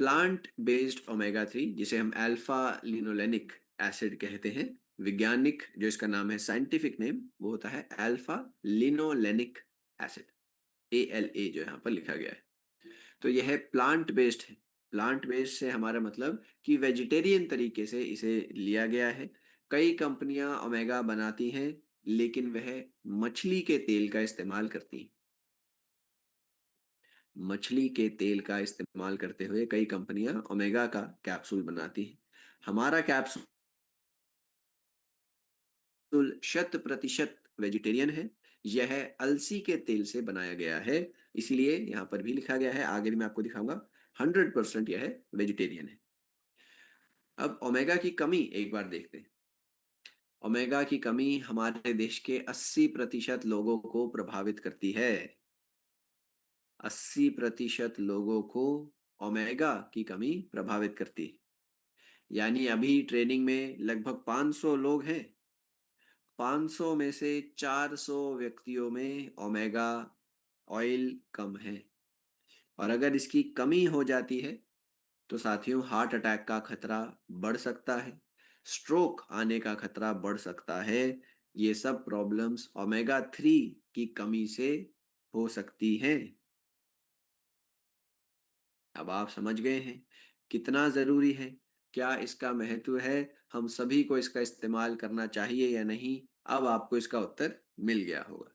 प्लांट बेस्ड ओमेगा 3, जिसे हम अल्फा लिनोलेनिक एसिड कहते हैं। वैज्ञानिक जो इसका नाम है, साइंटिफिक नेम, वो होता है अल्फा लिनोलेनिक एसिड, ALA जो यहाँ पर लिखा गया है। तो यह प्लांट बेस्ड है। प्लांट बेस्ड से हमारा मतलब कि वेजिटेरियन तरीके से इसे लिया गया है। कई कंपनियां ओमेगा बनाती हैं, लेकिन वह मछली के तेल का इस्तेमाल करती हैं। मछली के तेल का इस्तेमाल करते हुए कई कंपनियां ओमेगा का कैप्सूल बनाती हैं। हमारा कैप्सूल 100% वेजिटेरियन है। यह अलसी के तेल से बनाया गया है, इसीलिए यहाँ पर भी लिखा गया है, आगे भी मैं आपको दिखाऊंगा, 100% यह वेजिटेरियन है। अब ओमेगा की कमी एक बार देखते हैं। ओमेगा की कमी हमारे देश के 80% लोगों को प्रभावित करती है। 80% लोगों को ओमेगा की कमी प्रभावित करती है। यानी अभी ट्रेनिंग में लगभग 500 लोग हैं, 500 में से 400 व्यक्तियों में ओमेगा ऑयल कम है। और अगर इसकी कमी हो जाती है तो साथियों हार्ट अटैक का खतरा बढ़ सकता है, स्ट्रोक आने का खतरा बढ़ सकता है। ये सब प्रॉब्लम्स ओमेगा 3 की कमी से हो सकती हैं। अब आप समझ गए हैं कितना जरूरी है क्या इसका महत्व है, हम सभी को इसका इस्तेमाल करना चाहिए या नहीं, अब आपको इसका उत्तर मिल गया होगा।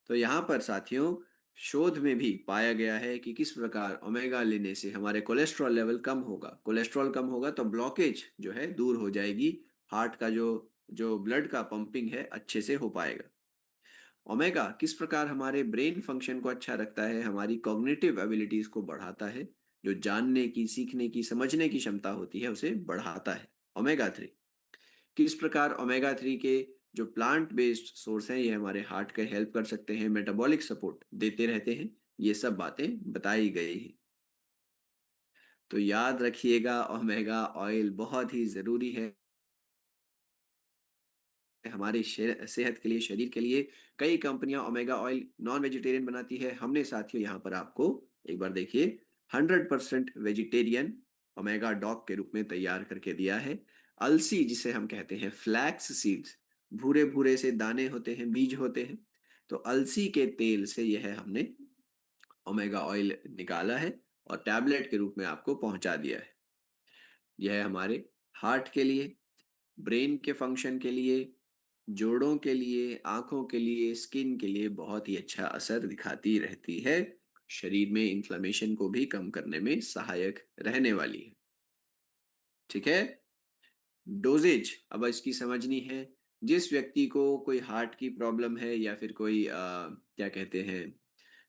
तो यहाँ पर साथियों, शोध में भी पाया गया है कि किस प्रकार ओमेगा लेने से हमारे कोलेस्ट्रॉल लेवल कम होगा। कोलेस्ट्रॉल कम होगा तो ब्लॉकेज जो है दूर हो जाएगी, हार्ट का जो जो ब्लड का पंपिंग है अच्छे से हो पाएगा। ओमेगा किस प्रकार हमारे ब्रेन फंक्शन को अच्छा रखता है, हमारी कॉग्निटिव एबिलिटीज को बढ़ाता है, जो जानने की, सीखने की, समझने की क्षमता होती है उसे बढ़ाता है। ओमेगा 3 किस प्रकार ओमेगा 3 के जो प्लांट बेस्ड सोर्स हैं ये हमारे हार्ट के हेल्प कर सकते हैं, मेटाबॉलिक सपोर्ट देते रहते हैं, ये सब बातें बताई गई हैं। तो याद रखिएगा, ओमेगा ऑयल बहुत ही जरूरी है हमारे सेहत के लिए, शरीर के लिए। कई कंपनियां ओमेगा ऑयल नॉन वेजिटेरियन बनाती है, हमने साथियों यहाँ पर आपको एक बार देखिए 100% वेजिटेरियन ओमेगा डॉक के रूप में तैयार करके दिया है। अलसी जिसे हम कहते हैं फ्लैक्स सीड्स, भूरे भूरे से दाने होते हैं, बीज होते हैं, तो अलसी के तेल से यह हमने ओमेगा ऑयल निकाला है और टैबलेट के रूप में आपको पहुंचा दिया है। यह हमारे हार्ट के लिए, ब्रेन के फंक्शन के लिए, जोड़ों के लिए, आंखों के लिए, स्किन के लिए बहुत ही अच्छा असर दिखाती रहती है। शरीर में इन्फ्लेमेशन को भी कम करने में सहायक रहने वाली है। ठीक है। डोजेज अब इसकी समझनी है। जिस व्यक्ति को कोई हार्ट की प्रॉब्लम है या फिर कोई क्या कहते हैं,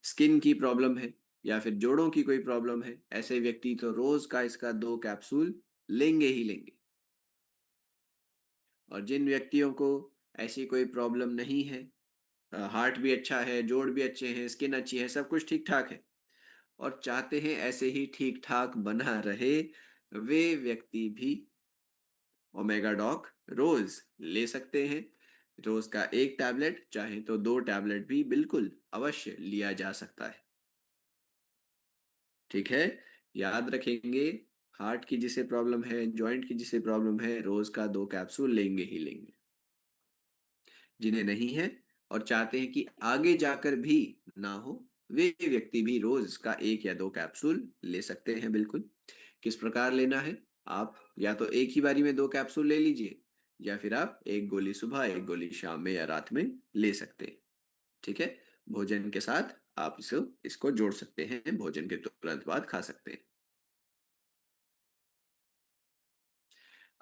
स्किन की प्रॉब्लम है या फिर जोड़ों की कोई प्रॉब्लम है, ऐसे व्यक्ति तो रोज का इसका 2 कैप्सूल लेंगे ही लेंगे। और जिन व्यक्तियों को ऐसी कोई प्रॉब्लम नहीं है, हार्ट भी अच्छा है, जोड़ भी अच्छे हैं, स्किन अच्छी है, सब कुछ ठीक ठाक है, और चाहते हैं ऐसे ही ठीक ठाक बना रहे, वे व्यक्ति भी ओमेगा डॉक रोज ले सकते हैं। रोज का 1 टैबलेट, चाहे तो 2 टैबलेट भी बिल्कुल अवश्य लिया जा सकता है। ठीक है। याद रखेंगे, हार्ट की जिसे प्रॉब्लम है, जॉइंट की जिसे प्रॉब्लम है, रोज का 2 कैप्सूल लेंगे ही लेंगे। जिन्हें नहीं है और चाहते हैं कि आगे जाकर भी ना हो, वे व्यक्ति भी रोज का 1 या 2 कैप्सूल ले सकते हैं बिल्कुल। किस प्रकार लेना है, आप या तो एक ही बारी में 2 कैप्सूल ले लीजिए, या फिर आप एक गोली सुबह, एक गोली शाम में या रात में ले सकते हैं। ठीक है। भोजन के साथ आप इसको इसको जोड़ सकते हैं, भोजन के तुरंत बाद खा सकते हैं।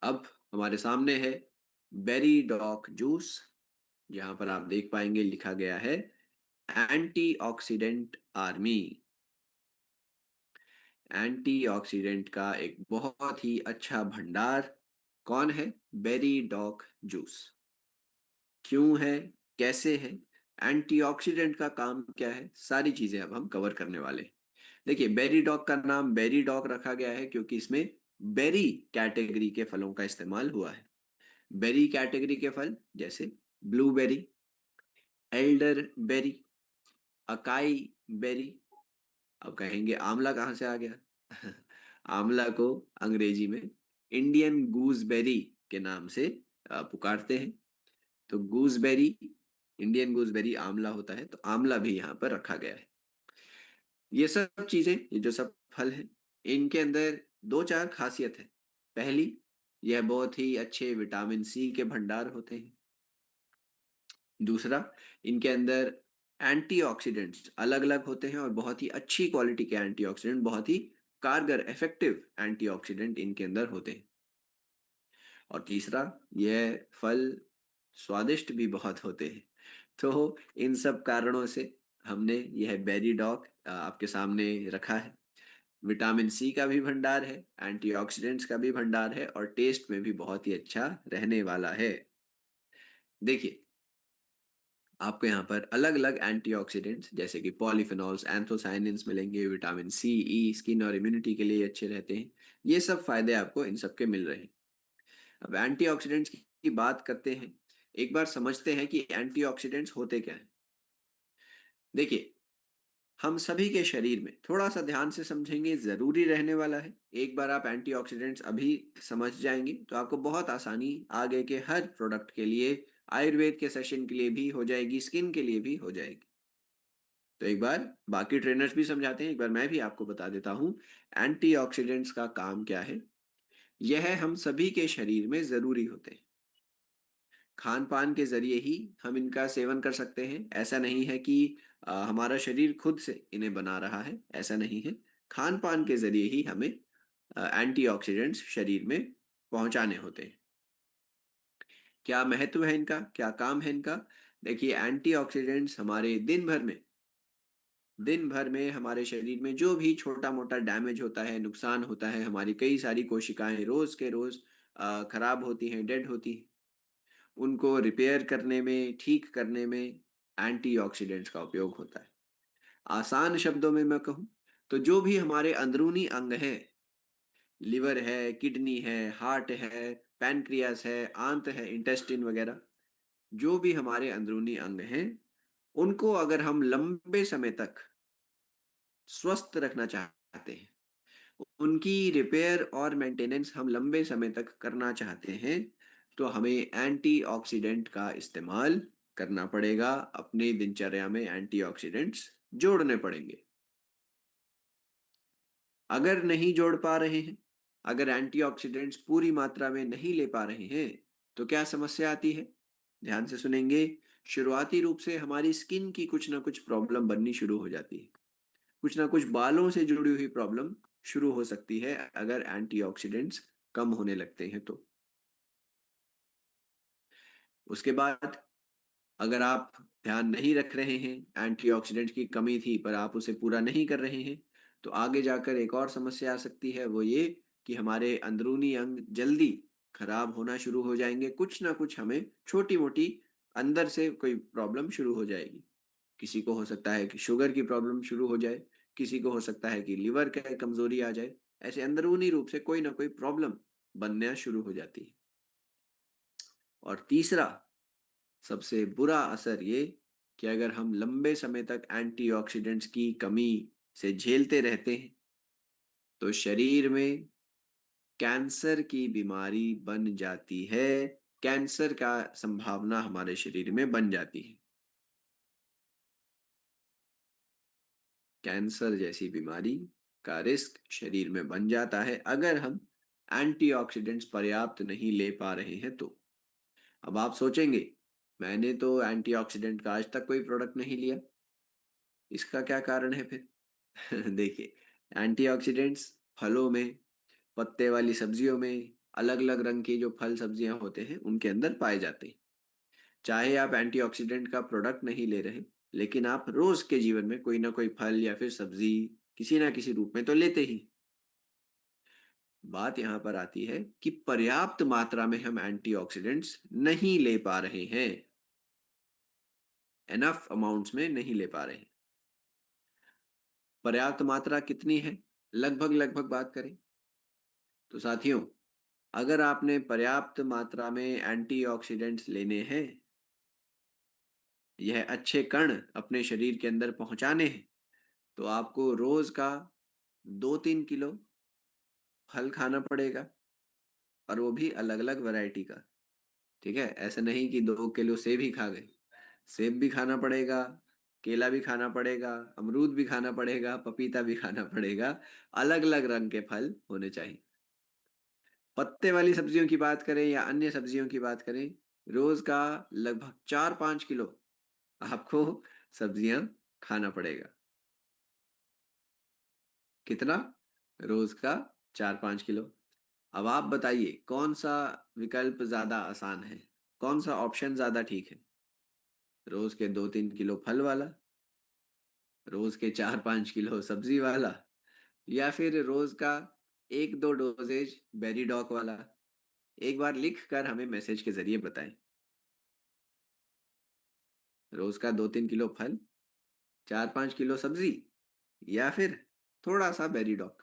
अब हमारे सामने है बेरी डॉक जूस। यहाँ पर आप देख पाएंगे लिखा गया है एंटीऑक्सीडेंट आर्मी। एंटीऑक्सीडेंट का एक बहुत ही अच्छा भंडार कौन है? Berry doc juice. क्यों है, कैसे है, एंटीऑक्सीडेंट का काम क्या है, सारी चीजें अब हम कवर करने वाले हैं। देखिए, बेरी डॉग का नाम बेरी डॉग रखा गया है क्योंकि इसमें बेरी कैटेगरी के फलों का इस्तेमाल हुआ है। बेरी कैटेगरी के फल जैसे blueberry, elderberry, acai berry. अब कहेंगे आंवला कहाँ से आ गया? आंवला को अंग्रेजी में इंडियन गूसबेरी के नाम से पुकारते हैं। तो गूसबेरी, इंडियन गूसबेरी आंवला होता है, तो आंवला भी यहाँ पर रखा गया है। ये सब चीजें, ये जो सब फल हैं, इनके अंदर दो चार खासियत है। पहली, यह बहुत ही अच्छे विटामिन सी के भंडार होते हैं। दूसरा, इनके अंदर एंटीऑक्सीडेंट्स अलग अलग होते हैं और बहुत ही अच्छी क्वालिटी के एंटीऑक्सीडेंट, बहुत ही कारगर, इफेक्टिव एंटीऑक्सीडेंट इनके अंदर होते हैं। और तीसरा, यह फल स्वादिष्ट भी बहुत होते हैं। तो इन सब कारणों से हमने यह बेरी डॉग आपके सामने रखा है। विटामिन सी का भी भंडार है, एंटीऑक्सीडेंट्स का भी भंडार है, और टेस्ट में भी बहुत ही अच्छा रहने वाला है। देखिए, आपको यहाँ पर अलग अलग एंटीऑक्सीडेंट्स जैसे कि पॉलीफेनॉल्स, एंथोसायनिन्स मिलेंगे। विटामिन सी, ई स्किन और इम्यूनिटी के लिए अच्छे रहते हैं। ये सब फायदे आपको इन सब के मिल रहे हैं। अब एंटीऑक्सीडेंट्स की बात करते हैं। एक बार समझते हैं कि एंटीऑक्सीडेंट्स होते क्या हैं। देखिए, हम सभी के शरीर में थोड़ा सा ध्यान से समझेंगे, जरूरी रहने वाला है। एक बार आप एंटीऑक्सीडेंट्स अभी समझ जाएंगे तो आपको बहुत आसानी आगे के हर प्रोडक्ट के लिए, आयुर्वेद के सेशन के लिए भी हो जाएगी, स्किन के लिए भी हो जाएगी। तो एक बार बाकी ट्रेनर्स भी समझाते हैं, एक बार मैं भी आपको बता देता हूँ। एंटीऑक्सीडेंट्स का काम क्या है। यह हम सभी के शरीर में जरूरी होते हैं। खान पान के जरिए ही हम इनका सेवन कर सकते हैं। ऐसा नहीं है कि हमारा शरीर खुद से इन्हें बना रहा है, ऐसा नहीं है। खान पान के जरिए ही हमें एंटीऑक्सीडेंट्स शरीर में पहुंचाने होते हैं। क्या महत्व है इनका, क्या काम है इनका। देखिए, एंटीऑक्सीडेंट्स हमारे दिन भर में हमारे शरीर में जो भी छोटा मोटा डैमेज होता है, नुकसान होता है, हमारी कई सारी कोशिकाएं रोज के रोज खराब होती हैं, डेड होती हैं। उनको रिपेयर करने में, ठीक करने में एंटीऑक्सीडेंट्स का उपयोग होता है। आसान शब्दों में मैं कहूँ तो जो भी हमारे अंदरूनी अंग हैं, लिवर है, किडनी है, हार्ट है, पैनक्रियास है, आंत है, इंटेस्टिन वगैरह, जो भी हमारे अंदरूनी अंग हैं, उनको अगर हम लंबे समय तक स्वस्थ रखना चाहते हैं, उनकी रिपेयर और मेंटेनेंस हम लंबे समय तक करना चाहते हैं, तो हमें एंटीऑक्सीडेंट का इस्तेमाल करना पड़ेगा। अपनी दिनचर्या में एंटीऑक्सीडेंट्स जोड़ने पड़ेंगे। अगर नहीं जोड़ पा रहे हैं, अगर एंटीऑक्सीडेंट्स पूरी मात्रा में नहीं ले पा रहे हैं, तो क्या समस्या आती है। ध्यान से सुनेंगे। शुरुआती रूप से हमारी स्किन की कुछ ना कुछ प्रॉब्लम बननी शुरू हो जाती है। कुछ ना कुछ बालों से जुड़ी हुई प्रॉब्लम शुरू हो सकती है अगर एंटीऑक्सीडेंट्स कम होने लगते हैं तो। उसके बाद अगर आप ध्यान नहीं रख रहे हैं, एंटीऑक्सीडेंट की कमी थी पर आप उसे पूरा नहीं कर रहे हैं, तो आगे जाकर एक और समस्या आ सकती है, वो ये कि हमारे अंदरूनी अंग जल्दी खराब होना शुरू हो जाएंगे। कुछ ना कुछ हमें छोटी मोटी अंदर से कोई प्रॉब्लम शुरू हो जाएगी। किसी को हो सकता है कि शुगर की प्रॉब्लम शुरू हो जाए, किसी को हो सकता है कि लिवर का कमजोरी आ जाए। ऐसे अंदरूनी रूप से कोई ना कोई प्रॉब्लम बनना शुरू हो जाती है। और तीसरा सबसे बुरा असर ये कि अगर हम लंबे समय तक एंटीऑक्सीडेंट्स की कमी से झेलते रहते हैं, तो शरीर में कैंसर की बीमारी बन जाती है। कैंसर का संभावना हमारे शरीर में बन जाती है। कैंसर जैसी बीमारी का रिस्क शरीर में बन जाता है अगर हम एंटीऑक्सीडेंट्स पर्याप्त नहीं ले पा रहे हैं तो। अब आप सोचेंगे, मैंने तो एंटीऑक्सीडेंट का आज तक कोई प्रोडक्ट नहीं लिया, इसका क्या कारण है फिर। देखिए, एंटीऑक्सीडेंट्स फलों में, पत्ते वाली सब्जियों में, अलग अलग रंग की जो फल सब्जियां होते हैं उनके अंदर पाए जाते हैं। चाहे आप एंटीऑक्सीडेंट का प्रोडक्ट नहीं ले रहे, लेकिन आप रोज के जीवन में कोई ना कोई फल या फिर सब्जी किसी ना किसी रूप में तो लेते ही। बात यहां पर आती है कि पर्याप्त मात्रा में हम एंटीऑक्सीडेंट्स नहीं ले पा रहे हैं, एनफ अमाउंट्स में नहीं ले पा रहे हैं। पर्याप्त मात्रा कितनी है, लगभग लगभग बात करें तो साथियों, अगर आपने पर्याप्त मात्रा में एंटीऑक्सीडेंट्स लेने हैं, यह अच्छे कण अपने शरीर के अंदर पहुंचाने हैं, तो आपको रोज का 2-3 किलो फल खाना पड़ेगा, और वो भी अलग अलग वैरायटी का। ठीक है, ऐसा नहीं कि 2 किलो सेब ही खा गए। सेब भी खाना पड़ेगा, केला भी खाना पड़ेगा, अमरूद भी खाना पड़ेगा, पपीता भी खाना पड़ेगा। अलग अलग रंग के फल होने चाहिए। पत्ते वाली सब्जियों की बात करें या अन्य सब्जियों की बात करें, रोज का लगभग 4-5 किलो आपको सब्जियां खाना पड़ेगा। कितना? रोज का 4-5 किलो। अब आप बताइए कौन सा विकल्प ज्यादा आसान है, कौन सा ऑप्शन ज्यादा ठीक है। रोज के 2-3 किलो फल वाला, रोज के 4-5 किलो सब्जी वाला, या फिर रोज का 1-2 डोजेज बेरी डॉक वाला। एक बार लिख कर हमें मैसेज के जरिए बताएं। रोज का 2-3 किलो फल, 4-5 किलो सब्जी, या फिर थोड़ा सा berry doc.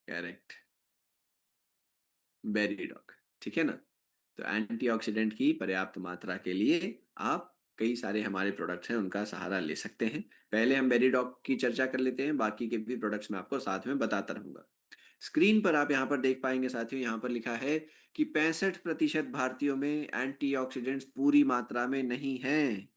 Correct, berry doc. ठीक है ना। तो एंटीऑक्सीडेंट की पर्याप्त मात्रा के लिए आप कई सारे हमारे प्रोडक्ट्स हैं उनका सहारा ले सकते हैं। पहले हम बेरीडॉग की चर्चा कर लेते हैं, बाकी के भी प्रोडक्ट्स मैं आपको साथ में बताता रहूंगा। स्क्रीन पर आप यहाँ पर देख पाएंगे साथियों, यहाँ पर लिखा है कि 65% भारतीयों में एंटीऑक्सीडेंट्स पूरी मात्रा में नहीं हैं।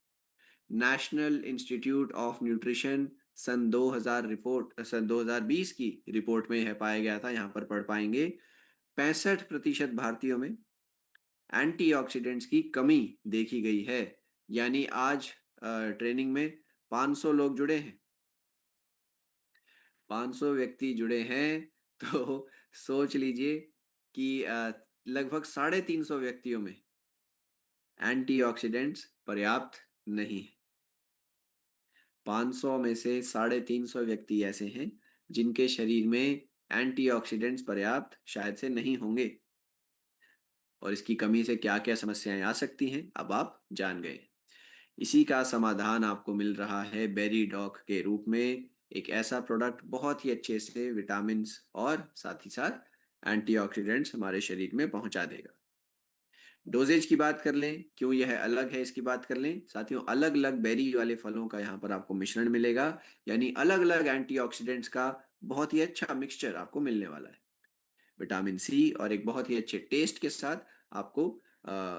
नेशनल इंस्टीट्यूट ऑफ न्यूट्रिशन सन 2020 की रिपोर्ट में यह पाया गया था। यहाँ पर पढ़ पाएंगे 65% भारतीयों में एंटीऑक्सीडेंट्स की कमी देखी गई है। यानी आज ट्रेनिंग में 500 लोग जुड़े हैं, 500 व्यक्ति जुड़े हैं। तो सोच लीजिए कि लगभग 350 व्यक्तियों में एंटीऑक्सीडेंट्स पर्याप्त नहीं है। 500 में से 350 व्यक्ति ऐसे हैं जिनके शरीर में एंटीऑक्सीडेंट्स पर्याप्त शायद से नहीं होंगे, और इसकी कमी से क्या क्या समस्याएं आ सकती हैं अब आप जान गए। इसी का समाधान आपको मिल रहा है बेरी डॉक के रूप में। एक ऐसा प्रोडक्ट बहुत ही अच्छे से विटामिन और साथ ही साथ एंटीऑक्सीडेंट्स हमारे शरीर में पहुंचा देगा। डोजेज की बात कर लें, क्यों यह अलग है इसकी बात कर लें साथियों। अलग अलग बेरी वाले फलों का यहाँ पर आपको मिश्रण मिलेगा, यानी अलग अलग एंटीऑक्सीडेंट्स का बहुत ही अच्छा मिक्सचर आपको मिलने वाला है। विटामिन सी और एक बहुत ही अच्छे टेस्ट के साथ आपको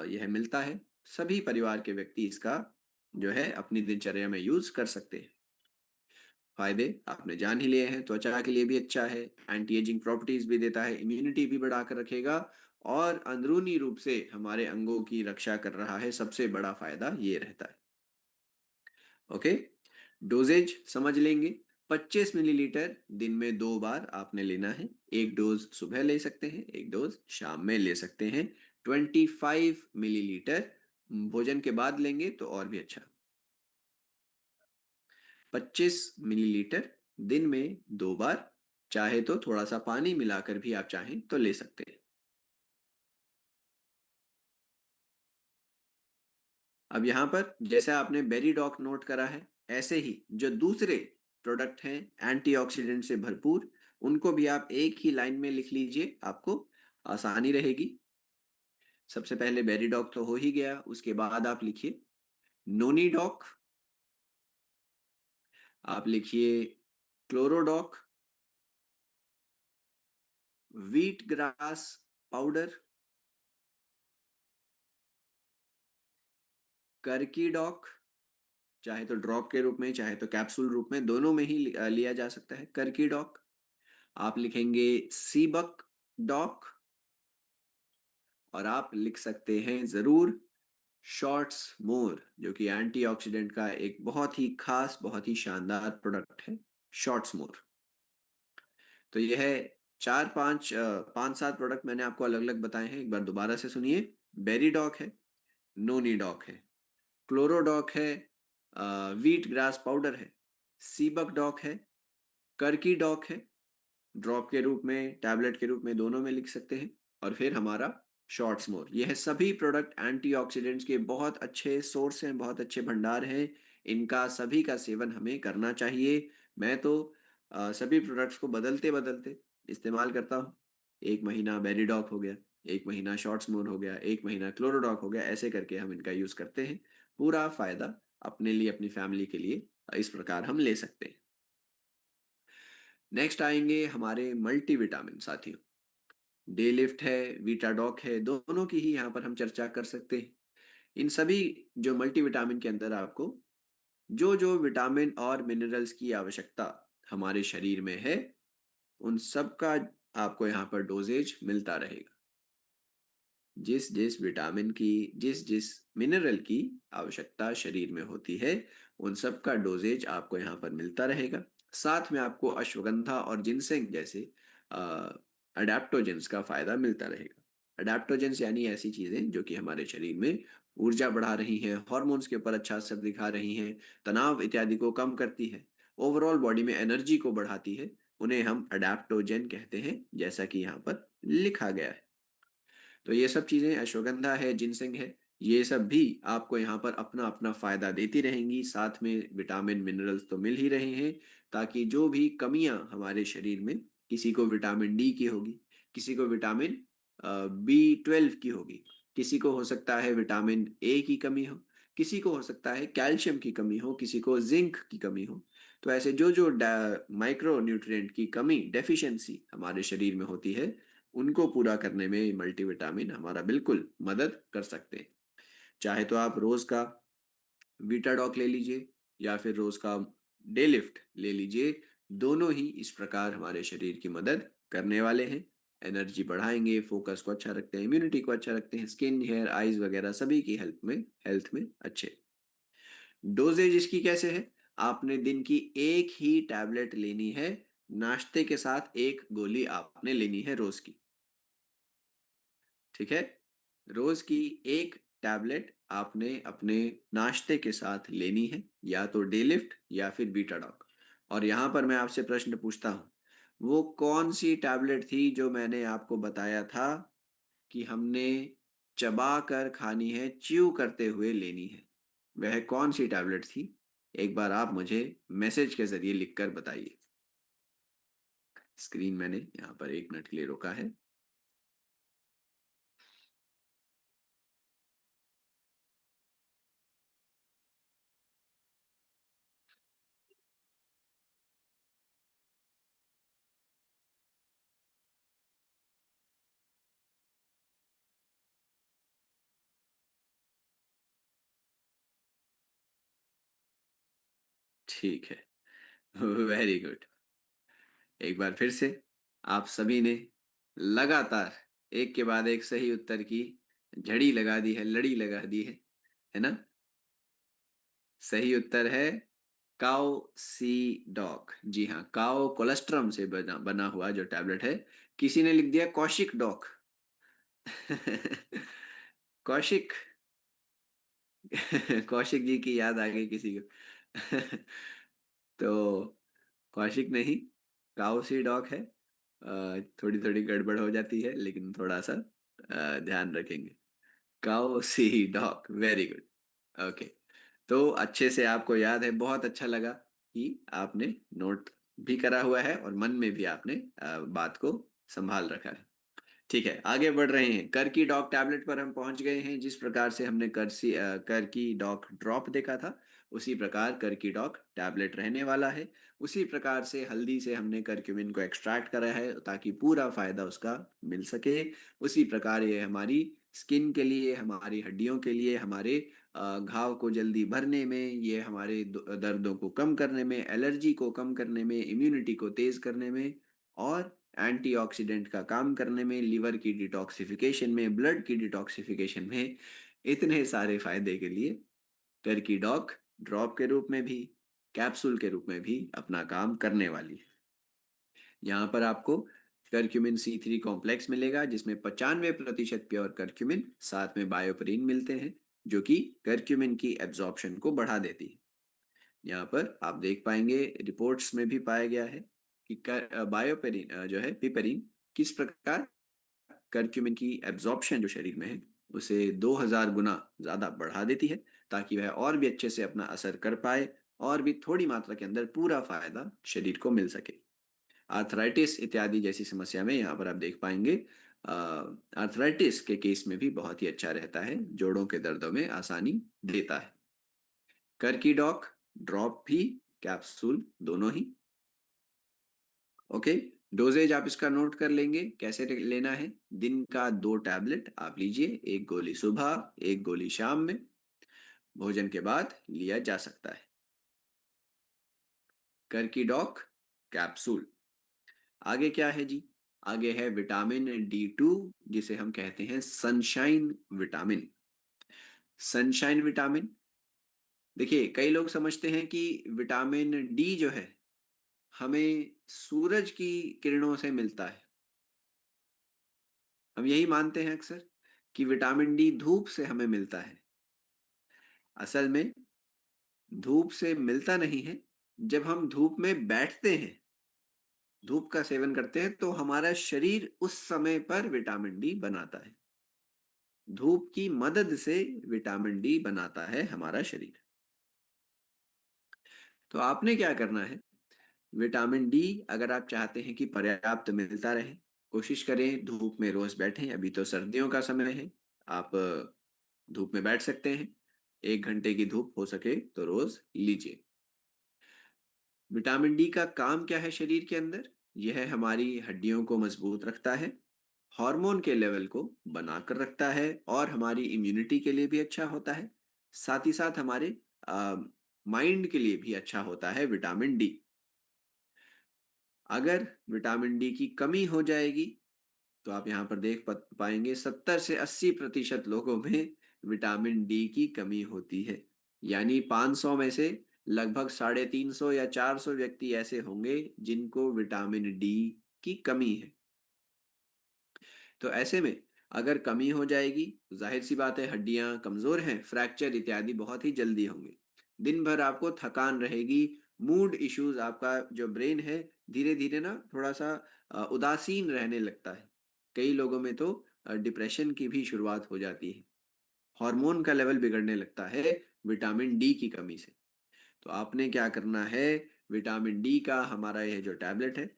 यह मिलता है। सभी परिवार के व्यक्ति इसका जो है अपनी दिनचर्या में यूज कर सकते हैं। फायदे आपने जान ही लिए हैं, त्वचा के लिए भी अच्छा है, एंटी एजिंग प्रॉपर्टीज भी देता है, इम्यूनिटी भी बढ़ाकर रखेगा और अंदरूनी रूप से हमारे अंगों की रक्षा कर रहा है। सबसे बड़ा फायदा ये रहता है। ओके, डोजेज समझ लेंगे। 25 मिलीलीटर दिन में 2 बार आपने लेना है। एक डोज सुबह ले सकते हैं, एक डोज शाम में ले सकते हैं। 25 मिलीलीटर भोजन के बाद लेंगे तो और भी अच्छा। 25 मिलीलीटर दिन में 2 बार, चाहे तो थोड़ा सा पानी मिलाकर भी आप चाहें तो ले सकते हैं। अब यहाँ पर जैसे आपने बेरीडॉक नोट करा है, ऐसे ही जो दूसरे प्रोडक्ट हैं एंटीऑक्सीडेंट से भरपूर, उनको भी आप एक ही लाइन में लिख लीजिए, आपको आसानी रहेगी। सबसे पहले बेरीडॉक तो हो ही गया, उसके बाद आप लिखिए नोनीडॉक, आप लिखिए क्लोरोडॉक, व्हीट ग्रास पाउडर, कर्कीडॉक, चाहे तो ड्रॉप के रूप में चाहे तो कैप्सूल रूप में, दोनों में ही लिया जा सकता है कर्कीडॉक। आप लिखेंगे सीबक डॉक, और आप लिख सकते हैं जरूर शॉर्ट्स मोर, जो कि एंटीऑक्सीडेंट का एक बहुत ही खास बहुत ही शानदार प्रोडक्ट है, शॉर्ट्स मोर। तो यह 5 7 प्रोडक्ट मैंने आपको अलग अलग बताए हैं, एक बार दोबारा से सुनिए। बेरीडॉक है, नोनीडॉक है, क्लोरोडॉक है, व्हीट ग्रास पाउडर है, सीबक डॉक है, कर्की डॉक है, ड्रॉप के रूप में टैबलेट के रूप में दोनों में लिख सकते हैं, और फिर हमारा शॉर्ट्स मोर। यह सभी प्रोडक्ट एंटीऑक्सीडेंट्स के बहुत अच्छे सोर्स हैं, बहुत अच्छे भंडार हैं। इनका सभी का सेवन हमें करना चाहिए। मैं तो सभी प्रोडक्ट्स को बदलते बदलते इस्तेमाल करता हूँ। एक महीना बेरीडॉक हो गया, एक महीना शॉर्ट्स मोर हो गया, एक महीना क्लोरोडॉक हो गया, ऐसे करके हम इनका यूज करते हैं। पूरा फायदा अपने लिए अपनी फैमिली के लिए इस प्रकार हम ले सकते हैं। नेक्स्ट आएंगे हमारे मल्टीविटामिन साथियों। डे लिफ्ट है, वीटाडॉक है, दोनों की ही यहाँ पर हम चर्चा कर सकते हैं। इन सभी जो मल्टीविटामिन के अंदर आपको जो जो विटामिन और मिनरल्स की आवश्यकता हमारे शरीर में है, उन सब का आपको यहाँ पर डोजेज मिलता रहेगा। जिस जिस विटामिन की जिस जिस मिनरल की आवश्यकता शरीर में होती है, उन सब का डोजेज आपको यहाँ पर मिलता रहेगा। साथ में आपको अश्वगंधा और जिनसेंग जैसे अडेप्टोजेंस का फायदा मिलता रहेगा। अडेप्टोजेंस यानी ऐसी चीजें जो कि हमारे शरीर में ऊर्जा बढ़ा रही हैं, हॉर्मोन्स के ऊपर अच्छा असर दिखा रही हैं, तनाव इत्यादि को कम करती है, ओवरऑल बॉडी में एनर्जी को बढ़ाती है, उन्हें हम अडेप्टोजेन कहते हैं, जैसा कि यहाँ पर लिखा गया है। तो ये सब चीजें, अश्वगंधा है, जिनसेंग है, ये सब भी आपको यहाँ पर अपना अपना फायदा देती रहेंगी। साथ में विटामिन मिनरल्स तो मिल ही रहे हैं, ताकि जो भी कमियां हमारे शरीर में, किसी को विटामिन डी की होगी, किसी को विटामिन B12 की होगी, किसी को हो सकता है विटामिन ए की कमी हो, किसी को हो सकता है कैल्शियम की कमी हो, किसी को जिंक की कमी हो। तो ऐसे जो जो माइक्रो न्यूट्रिएंट की कमी, डेफिशिएंसी हमारे शरीर में होती है, उनको पूरा करने में मल्टीविटामिन हमारा बिल्कुल मदद कर सकते हैं। चाहे तो आप रोज का वीटाडॉक ले लीजिए या फिर रोज का डे लिफ्ट ले लीजिए। दोनों ही इस प्रकार हमारे शरीर की मदद करने वाले हैं। एनर्जी बढ़ाएंगे, फोकस को अच्छा रखते हैं, इम्यूनिटी को अच्छा रखते हैं, स्किन, हेयर, आईज वगैरह सभी की हेल्थ में अच्छे। डोजेज इसकी कैसे है? आपने दिन की एक ही टैबलेट लेनी है। नाश्ते के साथ एक गोली आपने लेनी है रोज की। ठीक है? रोज की एक टैबलेट आपने अपने नाश्ते के साथ लेनी है, या तो डे लिफ्ट या फिर बीटाडॉक। और यहां पर मैं आपसे प्रश्न पूछता हूं, वो कौन सी टैबलेट थी जो मैंने आपको बताया था कि हमने चबा कर खानी है, च्यू करते हुए लेनी है? वह कौन सी टैबलेट थी? एक बार आप मुझे मैसेज के जरिए लिखकर बताइए। स्क्रीन मैंने यहाँ पर 1 मिनट के लिए रोका है। ठीक है। Very good. एक बार फिर से आप सभी ने लगातार एक के बाद एक सही उत्तर की झड़ी लगा दी है, लड़ी लगा दी है ना? सही उत्तर है काओ सी डॉक। जी हाँ, काओ कोलेस्ट्रम से बना बना हुआ जो टैबलेट है। किसी ने लिख दिया कौशिक डॉक। कौशिक। कौशिक जी की याद आ गई किसी को? तो कौशिक नहीं, काउसी डॉग है। थोड़ी थोड़ी गड़बड़ हो जाती है, लेकिन थोड़ा सा ध्यान रखेंगे। काउसी डॉग, वेरी गुड। ओके। तो अच्छे से आपको याद है, बहुत अच्छा लगा कि आपने नोट भी करा हुआ है और मन में भी आपने बात को संभाल रखा है। ठीक है, आगे बढ़ रहे हैं। कर की डॉग टैबलेट पर हम पहुंच गए हैं। जिस प्रकार से हमने कर की डॉग ड्रॉप देखा था, उसी प्रकार कर की डॉग टैबलेट रहने वाला है। उसी प्रकार से हल्दी से हमने करक्यूमिन को एक्सट्रैक्ट करा है ताकि पूरा फायदा उसका मिल सके। उसी प्रकार ये हमारी स्किन के लिए, हमारी हड्डियों के लिए, हमारे घाव को जल्दी भरने में, ये हमारे दर्दों को कम करने में, एलर्जी को कम करने में, इम्यूनिटी को तेज करने में, और एंटीऑक्सीडेंट का काम करने में, लिवर की डिटॉक्सिफिकेशन में, ब्लड की डिटॉक्सिफिकेशन में, इतने सारे फायदे के लिए टर्की डॉक ड्रॉप के रूप में भी, कैप्सूल के रूप में भी अपना काम करने वाली है। यहाँ पर आपको करक्यूमिन C3 कॉम्प्लेक्स मिलेगा, जिसमें 95% प्योर करक्यूमिन, साथ में बायोपरीन मिलते हैं, जो कि करक्यूमिन की एब्जॉर्प्शन को बढ़ा देती है। यहाँ पर आप देख पाएंगे, रिपोर्ट्स में भी पाया गया है कि बायोपेरिन जो है पिपेरिन, किस प्रकार करक्यूमिन की एब्जॉर्प्शन जो शरीर में है उसे 2000 गुना ज्यादा बढ़ा देती है, ताकि वह और भी अच्छे से अपना असर कर पाए और भी थोड़ी मात्रा के अंदर पूरा फायदा शरीर को मिल सके। आर्थराइटिस इत्यादि जैसी समस्या में यहाँ पर आप देख पाएंगे, आर्थराइटिस के केस में भी बहुत ही अच्छा रहता है, जोड़ों के दर्दों में आसानी देता है। कर्कीडॉक ड्रॉप भी, कैप्सूल दोनों ही। ओके। डोजेज आप इसका नोट कर लेंगे कैसे लेना है। दिन का 2 टैबलेट आप लीजिए, एक गोली सुबह, एक गोली शाम में, भोजन के बाद लिया जा सकता है। कर्कीडॉक कैप्सूल। आगे क्या है जी? आगे है विटामिन D2, जिसे हम कहते हैं सनशाइन विटामिन। सनशाइन विटामिन, देखिए कई लोग समझते हैं कि विटामिन डी जो है हमें सूरज की किरणों से मिलता है। हम यही मानते हैं अक्सर कि विटामिन डी धूप से हमें मिलता है। असल में धूप से मिलता नहीं है। जब हम धूप में बैठते हैं, धूप का सेवन करते हैं, तो हमारा शरीर उस समय पर विटामिन डी बनाता है। धूप की मदद से विटामिन डी बनाता है हमारा शरीर। तो आपने क्या करना है? विटामिन डी अगर आप चाहते हैं कि पर्याप्त मिलता रहे, कोशिश करें धूप में रोज बैठें। अभी तो सर्दियों का समय है, आप धूप में बैठ सकते हैं। 1 घंटे की धूप हो सके तो रोज लीजिए। विटामिन डी का काम क्या है शरीर के अंदर? यह हमारी हड्डियों को मजबूत रखता है, हार्मोन के लेवल को बनाकर रखता है और हमारी इम्यूनिटी के लिए भी अच्छा होता है। साथ ही साथ हमारे माइंड के लिए भी अच्छा होता है विटामिन डी। अगर विटामिन डी की कमी हो जाएगी तो आप यहाँ पर देख पाएंगे 70 से 80% लोगों में विटामिन डी की कमी होती है। यानी 500 में से लगभग 350 या 400 व्यक्ति ऐसे होंगे जिनको विटामिन डी की कमी है। तो ऐसे में अगर कमी हो जाएगी तो जाहिर सी बात है हड्डियां कमजोर हैं, फ्रैक्चर इत्यादि बहुत ही जल्दी होंगे। दिन भर आपको थकान रहेगी, मूड इश्यूज, आपका जो ब्रेन है धीरे धीरे ना थोड़ा सा उदासीन रहने लगता है। कई लोगों में तो डिप्रेशन की भी शुरुआत हो जाती है। हार्मोन का लेवल बिगड़ने लगता है विटामिन डी की कमी से। तो आपने क्या करना है, विटामिन डी का हमारा यह जो टैबलेट है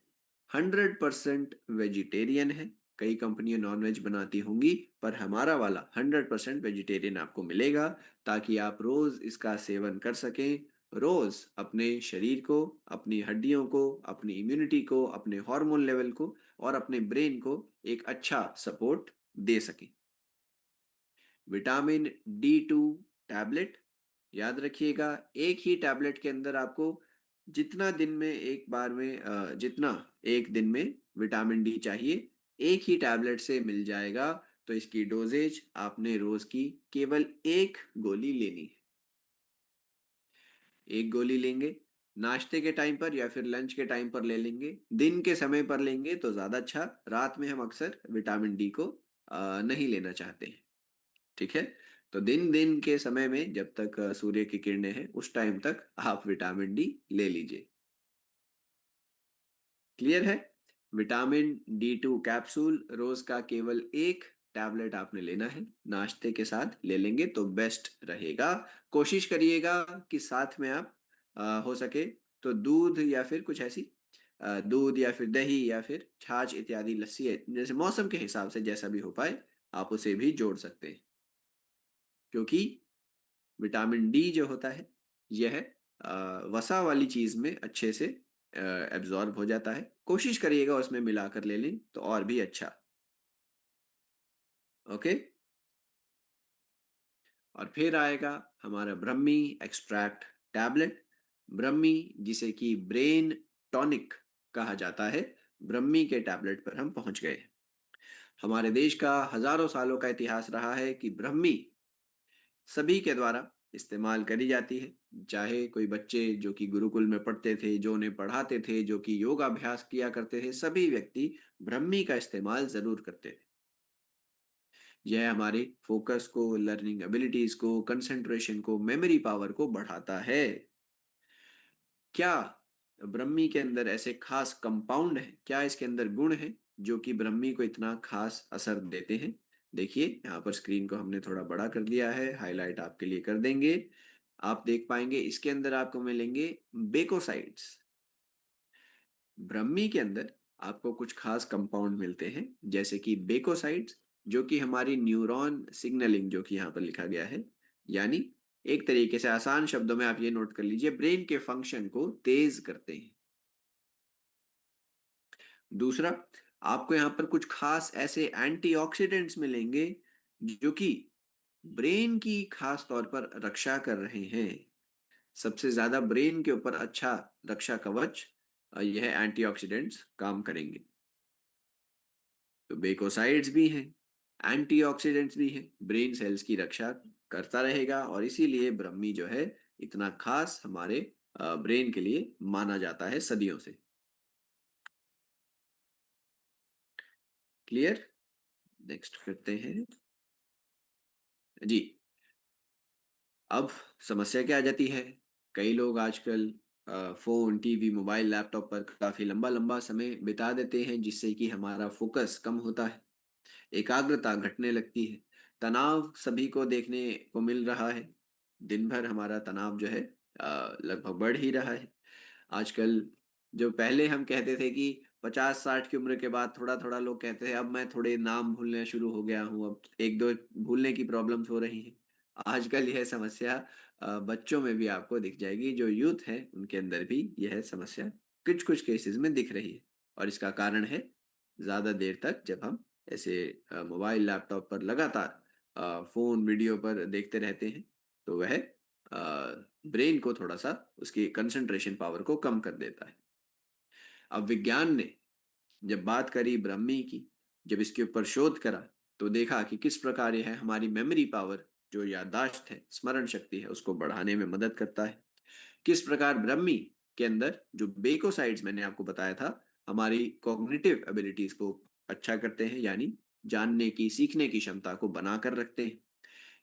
100% वेजिटेरियन है। कई कंपनियां नॉनवेज बनाती होंगी पर हमारा वाला 100% वेजिटेरियन आपको मिलेगा, ताकि आप रोज इसका सेवन कर सकें। रोज अपने शरीर को, अपनी हड्डियों को, अपनी इम्यूनिटी को, अपने हार्मोन लेवल को और अपने ब्रेन को एक अच्छा सपोर्ट दे सकें। विटामिन डी 2 टैबलेट, याद रखिएगा एक ही टैबलेट के अंदर आपको जितना दिन में एक बार में जितना एक दिन में विटामिन डी चाहिए एक ही टैबलेट से मिल जाएगा। तो इसकी डोजेज आपने रोज की केवल एक गोली लेनी है। एक गोली लेंगे, नाश्ते के टाइम पर या फिर लंच के टाइम पर ले लेंगे। दिन के समय पर लेंगे तो ज्यादा अच्छा, रात में हम अक्सर विटामिन डी को नहीं लेना चाहते हैं। ठीक है। तो दिन दिन के समय में जब तक सूर्य की किरणें हैं उस टाइम तक आप विटामिन डी ले लीजिए। क्लियर है? विटामिन डी 2 कैप्सूल रोज का केवल एक टैबलेट आपने लेना है, नाश्ते के साथ ले लेंगे तो बेस्ट रहेगा। कोशिश करिएगा कि साथ में आप हो सके तो दूध या फिर कुछ ऐसी दूध या फिर दही या फिर छाछ इत्यादि, लस्सी जैसे मौसम के हिसाब से जैसा भी हो पाए आप उसे भी जोड़ सकते हैं। क्योंकि विटामिन डी जो होता है यह वसा वाली चीज में अच्छे से एब्जॉर्ब हो जाता है। कोशिश करिएगा उसमें मिलाकर ले लें तो और भी अच्छा। ओके। और फिर आएगा हमारा ब्रह्मी एक्सट्रैक्ट टैबलेट। ब्रह्मी जिसे कि ब्रेन टॉनिक कहा जाता है, ब्रह्मी के टैबलेट पर हम पहुंच गए हैं। हमारे देश का हजारों सालों का इतिहास रहा है कि ब्रह्मी सभी के द्वारा इस्तेमाल करी जाती है। चाहे कोई बच्चे जो कि गुरुकुल में पढ़ते थे, जो उन्हें पढ़ाते थे, जो कि योगाभ्यास किया करते थे, सभी व्यक्ति ब्रह्मी का इस्तेमाल जरूर करते थे। यह हमारे फोकस को, लर्निंग एबिलिटीज को, कंसंट्रेशन को, मेमोरी पावर को बढ़ाता है। क्या ब्रह्मी के अंदर ऐसे खास कंपाउंड है, क्या इसके अंदर गुण है जो कि ब्रह्मी को इतना खास असर देते हैं? देखिए यहाँ पर स्क्रीन को हमने थोड़ा बड़ा कर दिया है, हाईलाइट आपके लिए कर देंगे। आप देख पाएंगे इसके अंदर आपको मिलेंगे बेकोसाइड्स। ब्रह्मी के अंदर आपको कुछ खास कंपाउंड मिलते हैं जैसे कि बेकोसाइड्स, जो कि हमारी न्यूरॉन सिग्नलिंग, जो कि यहाँ पर लिखा गया है, यानी एक तरीके से आसान शब्दों में आप ये नोट कर लीजिए, ब्रेन के फंक्शन को तेज करते हैं। दूसरा, आपको यहाँ पर कुछ खास ऐसे एंटीऑक्सीडेंट्स मिलेंगे जो कि ब्रेन की खास तौर पर रक्षा कर रहे हैं। सबसे ज्यादा ब्रेन के ऊपर अच्छा रक्षा कवच यह एंटीऑक्सीडेंट्स काम करेंगे। तो बेकोसाइड्स भी हैं, एंटीऑक्सीडेंट्स भी हैं, ब्रेन सेल्स की रक्षा करता रहेगा और इसीलिए ब्रह्मी जो है इतना खास हमारे ब्रेन के लिए माना जाता है सदियों से। क्लियर? नेक्स्ट करते हैं जी। अब समस्या क्या आ जाती है, कई लोग आजकल फोन, टीवी, मोबाइल, लैपटॉप पर काफी लंबा लंबा समय बिता देते हैं जिससे कि हमारा फोकस कम होता है, एकाग्रता घटने लगती है, तनाव सभी को देखने को मिल रहा है। दिन भर हमारा तनाव जो है लगभग बढ़ ही रहा है आजकल। जो पहले हम कहते थे कि 50-60 की उम्र के बाद थोड़ा थोड़ा लोग कहते हैं अब मैं थोड़े नाम भूलने शुरू हो गया हूँ, अब एक दो भूलने की प्रॉब्लम्स हो रही हैं। आजकल यह समस्या बच्चों में भी आपको दिख जाएगी, जो यूथ है उनके अंदर भी यह समस्या कुछ कुछ केसेस में दिख रही है। और इसका कारण है ज़्यादा देर तक जब हम ऐसे मोबाइल लैपटॉप पर लगातार फोन वीडियो पर देखते रहते हैं, तो वह ब्रेन को थोड़ा सा उसकी कंसंट्रेशन पावर को कम कर देता है। अब विज्ञान ने जब बात करी ब्रह्मी की, जब इसके ऊपर शोध करा, तो देखा कि किस प्रकार यह हमारी मेमोरी पावर, जो याददाश्त है, स्मरण शक्ति है, उसको बढ़ाने में मदद करता है। किस प्रकार ब्रह्मी के अंदर जो बेकोसाइड्स मैंने आपको बताया था, हमारी कॉग्निटिव एबिलिटीज को अच्छा करते हैं, यानी जानने की, सीखने की क्षमता को बनाकर रखते हैं।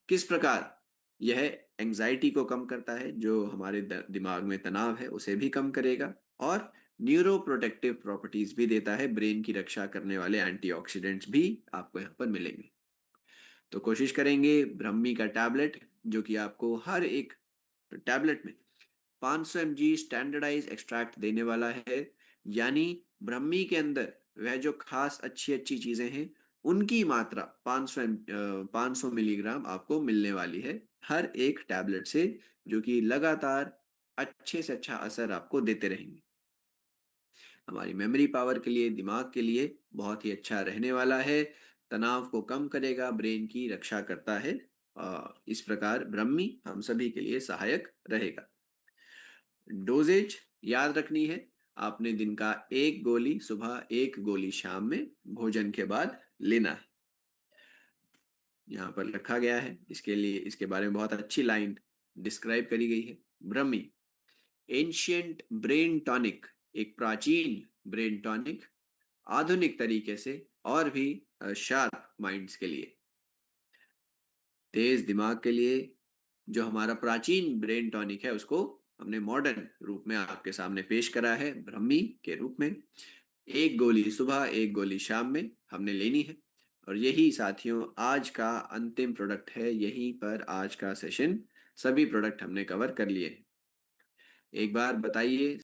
किस प्रकार यह एंजाइटी को कम करता है, जो हमारे दिमाग में तनाव है उसे भी कम करेगा, और न्यूरो प्रोटेक्टिव प्रॉपर्टीज भी देता है, ब्रेन की रक्षा करने वाले एंटीऑक्सीडेंट्स भी आपको यहाँ पर मिलेंगे। तो कोशिश करेंगे ब्रह्मी का टैबलेट, जो कि आपको हर एक टैबलेट में 500 mg स्टैंडर्डाइज एक्सट्रैक्ट देने वाला है, यानी ब्रह्मी के अंदर वह जो खास अच्छी अच्छी चीजें हैं, उनकी मात्रा 500 मिलीग्राम आपको मिलने वाली है हर एक टैबलेट से, जो कि लगातार अच्छे से अच्छा असर आपको देते रहेंगे। हमारी मेमोरी पावर के लिए, दिमाग के लिए बहुत ही अच्छा रहने वाला है। तनाव को कम करेगा, ब्रेन की रक्षा करता है। इस प्रकार ब्रह्मी हम सभी के लिए सहायक रहेगा। डोजेज याद रखनी है, आपने दिन का एक गोली सुबह, एक गोली शाम में भोजन के बाद लेना है। यहाँ पर रखा गया है, इसके लिए इसके बारे में बहुत अच्छी लाइन डिस्क्राइब करी गई है। ब्रह्मी एंशियंट ब्रेन टॉनिक, एक प्राचीन ब्रेन टॉनिक, आधुनिक तरीके से और भी शार्प माइंड्स के लिए, तेज दिमाग के लिए। जो हमारा प्राचीन ब्रेन टॉनिक है, उसको हमने मॉडर्न रूप में आपके सामने पेश करा है ब्रह्मी के रूप में। एक गोली सुबह, एक गोली शाम में हमने लेनी है। और यही साथियों आज का अंतिम प्रोडक्ट है, यहीं पर आज का सेशन, सभी प्रोडक्ट हमने कवर कर लिए हैं। एक बार बताइए